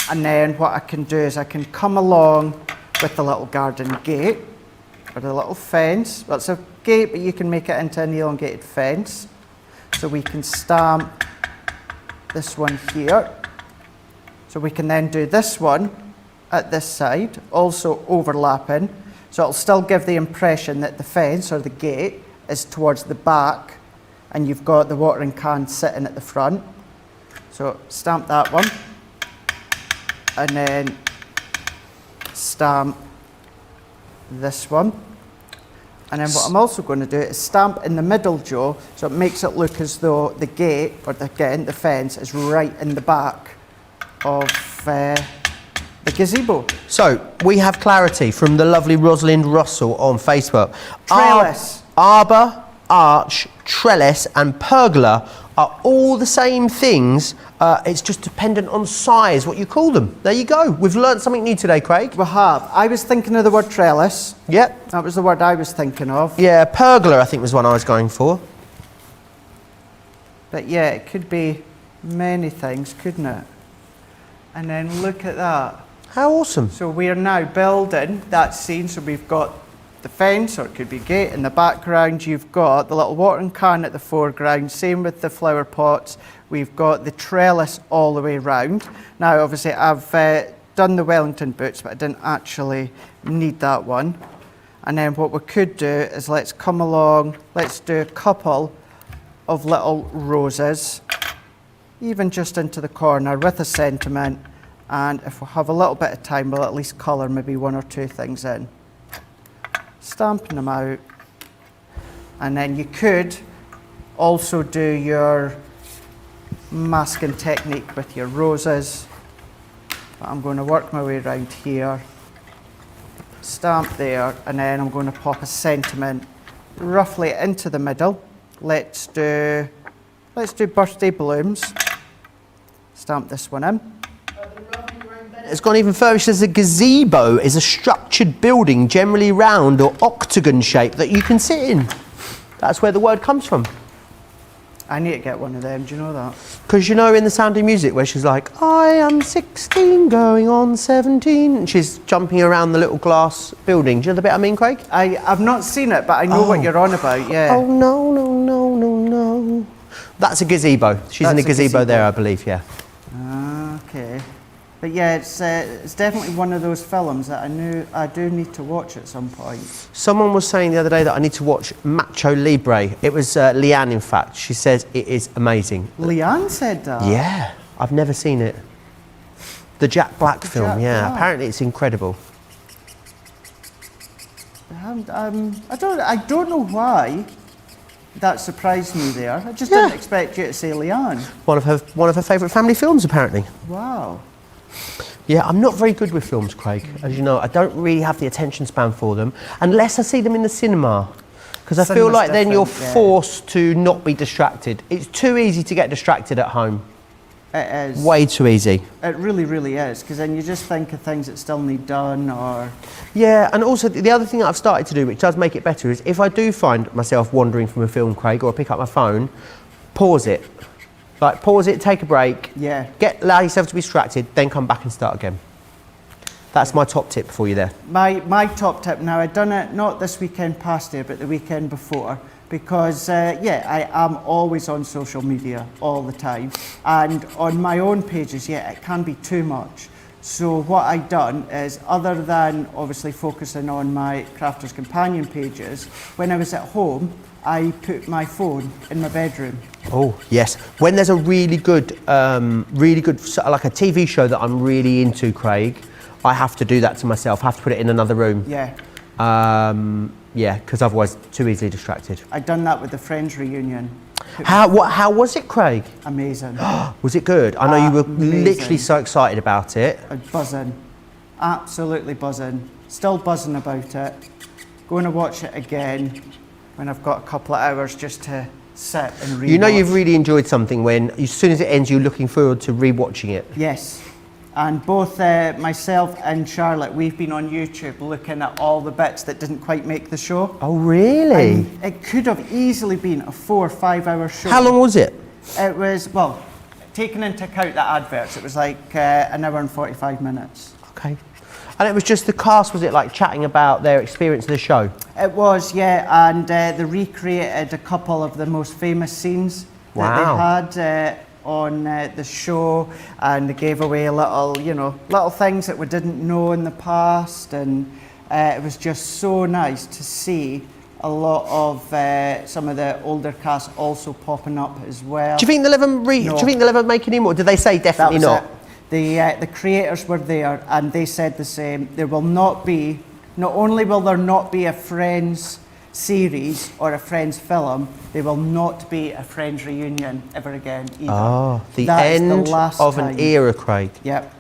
And then what I can do is I can come along with the little garden gate, or the little fence. Well, it's a gate, but you can make it into an elongated fence. So we can stamp this one here. So we can then do this one at this side, also overlapping. So it'll still give the impression that the fence or the gate is towards the back and you've got the watering can sitting at the front. So stamp that one and then stamp this one. And then what I'm also going to do is stamp in the middle, Joe, so it makes it look as though the gate, or again, the fence, is right in the back of the gazebo. So, we have clarity from the lovely Rosalind Russell on Facebook. Trellis. Arbor, arch, trellis and pergola are all the same things. It's just dependent on size, what you call them. There you go. We've learnt something new today, Craig. We have. I was thinking of the word trellis. Yep. That was the word I was thinking of. Yeah, pergola I think was one I was going for. But yeah, it could be many things, couldn't it? And then look at that. How awesome. So we are now building that scene. So we've got the fence, or it could be gate in the background. You've got the little watering can at the foreground. Same with the flower pots. We've got the trellis all the way round. Now, obviously, I've done the Wellington boots, but I didn't actually need that one. And then what we could do is let's come along. Let's do a couple of little roses, even just into the corner with a sentiment. And if we have a little bit of time, we'll at least colour maybe one or two things in. Stamping them out. And then you could also do your masking technique with your roses. But I'm going to work my way around here. Stamp there, and then I'm going to pop a sentiment roughly into the middle. Let's do birthday balloons. Stamp this one in. It's gone even further. It says a gazebo is a structured building, generally round or octagon shaped, that you can sit in. That's where the word comes from. I need to get one of them, do you know that? Because you know in The Sound of Music where she's like, I am 16 going on 17, and she's jumping around the little glass building. Do you know the bit I mean, Craig? I've not seen it, but I know what you're on about, yeah. Oh, no, no, no, no, no. That's a gazebo. She's in a gazebo there, I believe, yeah. Okay. But yeah, it's definitely one of those films that I do need to watch at some point. Someone was saying the other day that I need to watch Macho Libre. It was Leanne, in fact. She says it is amazing. Leanne said that? Yeah, I've never seen it. The Jack Black film, Jack yeah. Black. Apparently it's incredible. I don't know why that surprised me there. I just didn't expect you to say Leanne. One of her favourite family films, apparently. Wow. Yeah, I'm not very good with films, Craig. As you know, I don't really have the attention span for them unless I see them in the cinema. Because I feel Cinema's like then you're different, yeah. forced to not be distracted. It's too easy to get distracted at home. It is. Way too easy. It really, really is. Because then you just think of things that still need done, or... Yeah, and also the other thing that I've started to do, which does make it better, is if I do find myself wandering from a film, Craig, or I pick up my phone, pause it. Like, pause it, take a break, Yeah. allow yourself to be distracted, then come back and start again. That's my top tip for you there. My top tip now, I'd done it not this weekend past here, but the weekend before, because I am always on social media all the time, and on my own pages, it can be too much. So what I've done is, other than obviously focusing on my Crafters Companion pages, when I was at home, I put my phone in my bedroom. Oh, yes. When there's a really good, like a TV show that I'm really into, Craig, I have to do that to myself. I have to put it in another room. Yeah. Yeah, because otherwise too easily distracted. I'd done that with the Friends reunion. How was it, Craig? Amazing. Was it good? I know you were Amazing. literally so excited about it. Buzzing. Absolutely buzzing. Still buzzing about it. Going to watch it again when I've got a couple of hours just to sit and read. You know you've really enjoyed something when, as soon as it ends, you're looking forward to rewatching it. Yes. And both myself and Charlotte, we've been on YouTube looking at all the bits that didn't quite make the show. Oh, really? And it could have easily been a 4 or 5 hour show. How long was it? It was, well, taking into account the adverts, it was like an hour and 45 minutes. Okay. And it was just the cast, was it, like chatting about their experience of the show? It was, yeah, and they recreated a couple of the most famous scenes that they had on the show, and they gave away little things that we didn't know in the past, and it was just so nice to see a lot of some of the older cast also popping up as well. Do you think they'll ever do you think they'll ever make any more? Did they say definitely not? The creators were there and they said the same. There will not be, not only will there not be a Friends series or a Friends film, there will not be a Friends reunion ever again either. Oh, That is end the last of time. an era, Craig. Yep,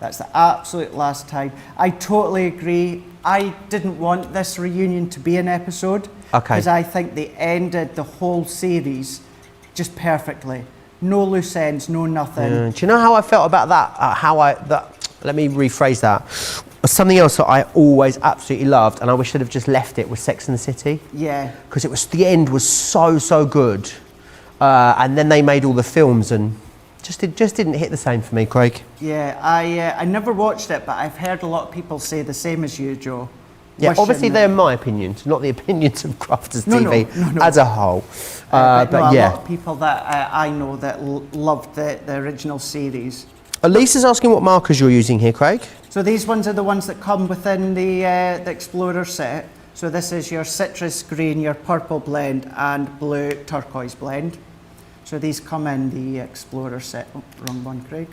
that's the absolute last time. I totally agree. I didn't want this reunion to be an episode. Okay. Because I think they ended the whole series just perfectly. No loose ends, no nothing. Do you know how I felt about that? Let me rephrase that. Something else that I always absolutely loved, and I wish I'd have just left it, was Sex and the City. Yeah. Because the end was so good, and then they made all the films, and just didn't hit the same for me, Craig. Yeah, I never watched it, but I've heard a lot of people say the same as you, Joe. Yeah, Wishing obviously that- they're my opinions, not the opinions of Crafters No, TV no. as a whole. But no, yeah. a lot of people that I know that loved the original series. Lisa's asking what markers you're using here, Craig. So these ones are the ones that come within the Explorer set. So this is your citrus green, your purple blend, and blue turquoise blend. So these come in the Explorer set. Oh, wrong one, Craig.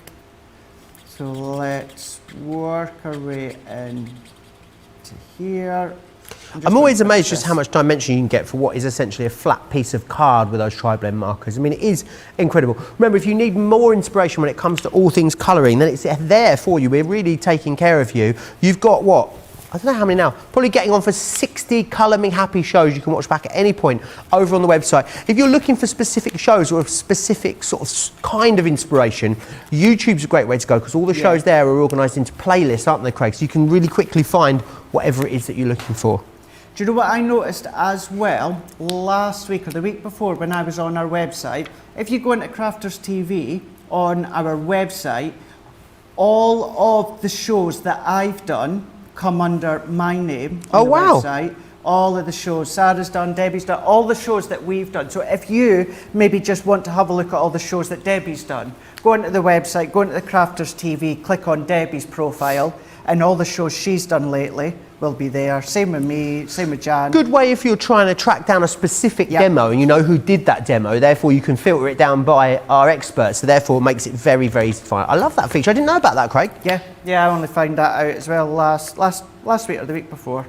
So let's work our way in to here. I'm always amazed just how much dimension you can get for what is essentially a flat piece of card with those tri-blend markers. I mean, it is incredible. Remember, if you need more inspiration when it comes to all things colouring, then it's there for you. We're really taking care of you. You've got what? I don't know how many now, probably getting on for 60 Colour Me Happy shows you can watch back at any point over on the website. If you're looking for specific shows or a specific sort of kind of inspiration, YouTube's a great way to go because all the shows there are organised into playlists, aren't they, Craig? So you can really quickly find whatever it is that you're looking for. Do you know what I noticed as well last week or the week before when I was on our website? If you go into Crafters TV on our website, all of the shows that I've done come under my name on the website. All of the shows, Sarah's done, Debbie's done, all the shows that we've done. So if you maybe just want to have a look at all the shows that Debbie's done, go into the website, go into the Crafters TV, click on Debbie's profile, and all the shows she's done lately will be there. Same with me, same with Jan. Good way if you're trying to track down a specific demo and you know who did that demo, therefore you can filter it down by our experts, so therefore it makes it very, very easy to find. I love that feature. I didn't know about that, Craig. Yeah, I only found that out as well last week or the week before.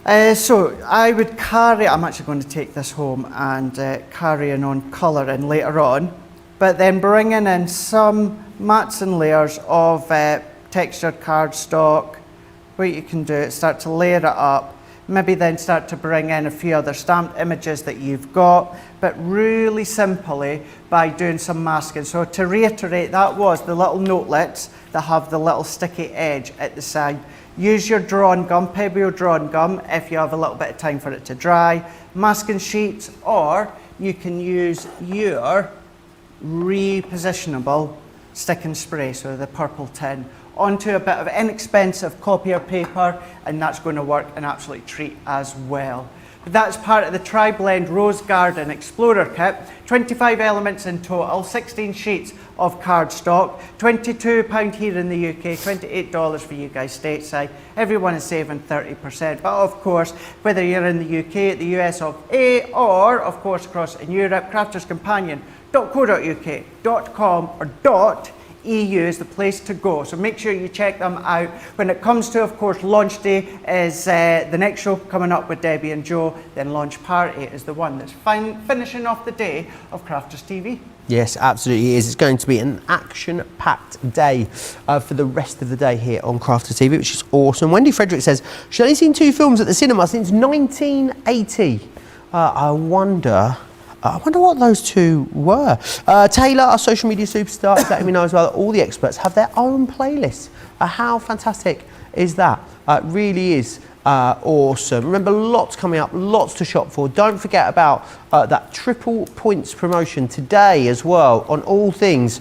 So I would I'm actually going to take this home and carrying on colouring later on, but then bringing in some mats and layers of textured cardstock. What you can do is start to layer it up, maybe then start to bring in a few other stamped images that you've got, but really simply by doing some masking. So to reiterate, that was the little notelets that have the little sticky edge at the side. Use your drawn gum, Pebble drawn gum, if you have a little bit of time for it to dry, masking sheets, or you can use your repositionable stick and spray, so the purple tin, onto a bit of inexpensive copier paper, and that's going to work an absolute treat as well. But that's part of the Tri-Blend Rose Garden Explorer Kit. 25 elements in total, 16 sheets of cardstock, £22 here in the UK, $28 for you guys stateside. Everyone is saving 30%. But of course, whether you're in the UK, the US of A, or of course across in Europe, crafterscompanion.co.uk.com or .eu is the place to go, so make sure you check them out. When it comes to, of course, launch day is the next show coming up with Debbie and Joe, then launch party is the one that's finishing off the day of Crafters TV. Yes, absolutely is. It's going to be an action-packed day for the rest of the day here on Crafters TV, which is awesome. Wendy Frederick says she's only seen 2 films at the cinema since 1980. I wonder what those 2 were. Taylor, our social media superstar, is letting me know as well that all the experts have their own playlists. How fantastic is that? It really is awesome. Remember, lots coming up, lots to shop for. Don't forget about that triple points promotion today as well on all things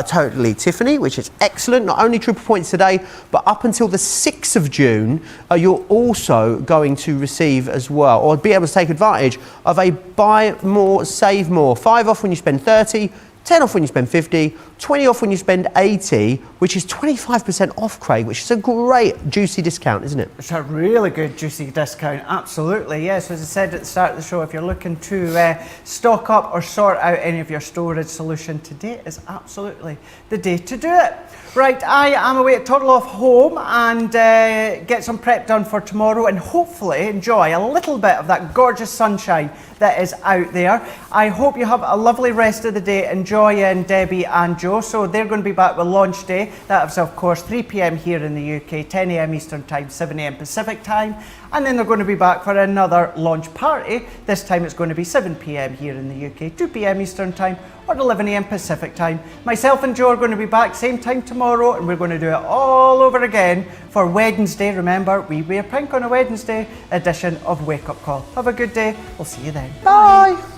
Totally Tiffany, which is excellent. Not only triple points today, but up until the 6th of June, you're also going to receive as well, or be able to take advantage of a buy more, save more. 5 off when you spend 30, 10 off when you spend 50, 20 off when you spend 80, which is 25% off, Craig, which is a great juicy discount, isn't it? It's a really good juicy discount, absolutely, yes. As I said at the start of the show, if you're looking to stock up or sort out any of your storage solution, today is absolutely the day to do it. Right, I am away to toddle off home and get some prep done for tomorrow and hopefully enjoy a little bit of that gorgeous sunshine that is out there. I hope you have a lovely rest of the day enjoying Debbie and Joe. So they're going to be back with launch day. That is of course 3 p.m. here in the UK, 10 a.m. Eastern Time, 7 a.m. Pacific Time. And then they're going to be back for another launch party. This time it's going to be 7 p.m. here in the UK, 2 p.m. Eastern Time or 11 a.m. Pacific Time. Myself and Joe are going to be back same time tomorrow and we're going to do it all over again for Wednesday. Remember, we wear pink on a Wednesday edition of Wake Up Call. Have a good day. We'll see you then. Bye.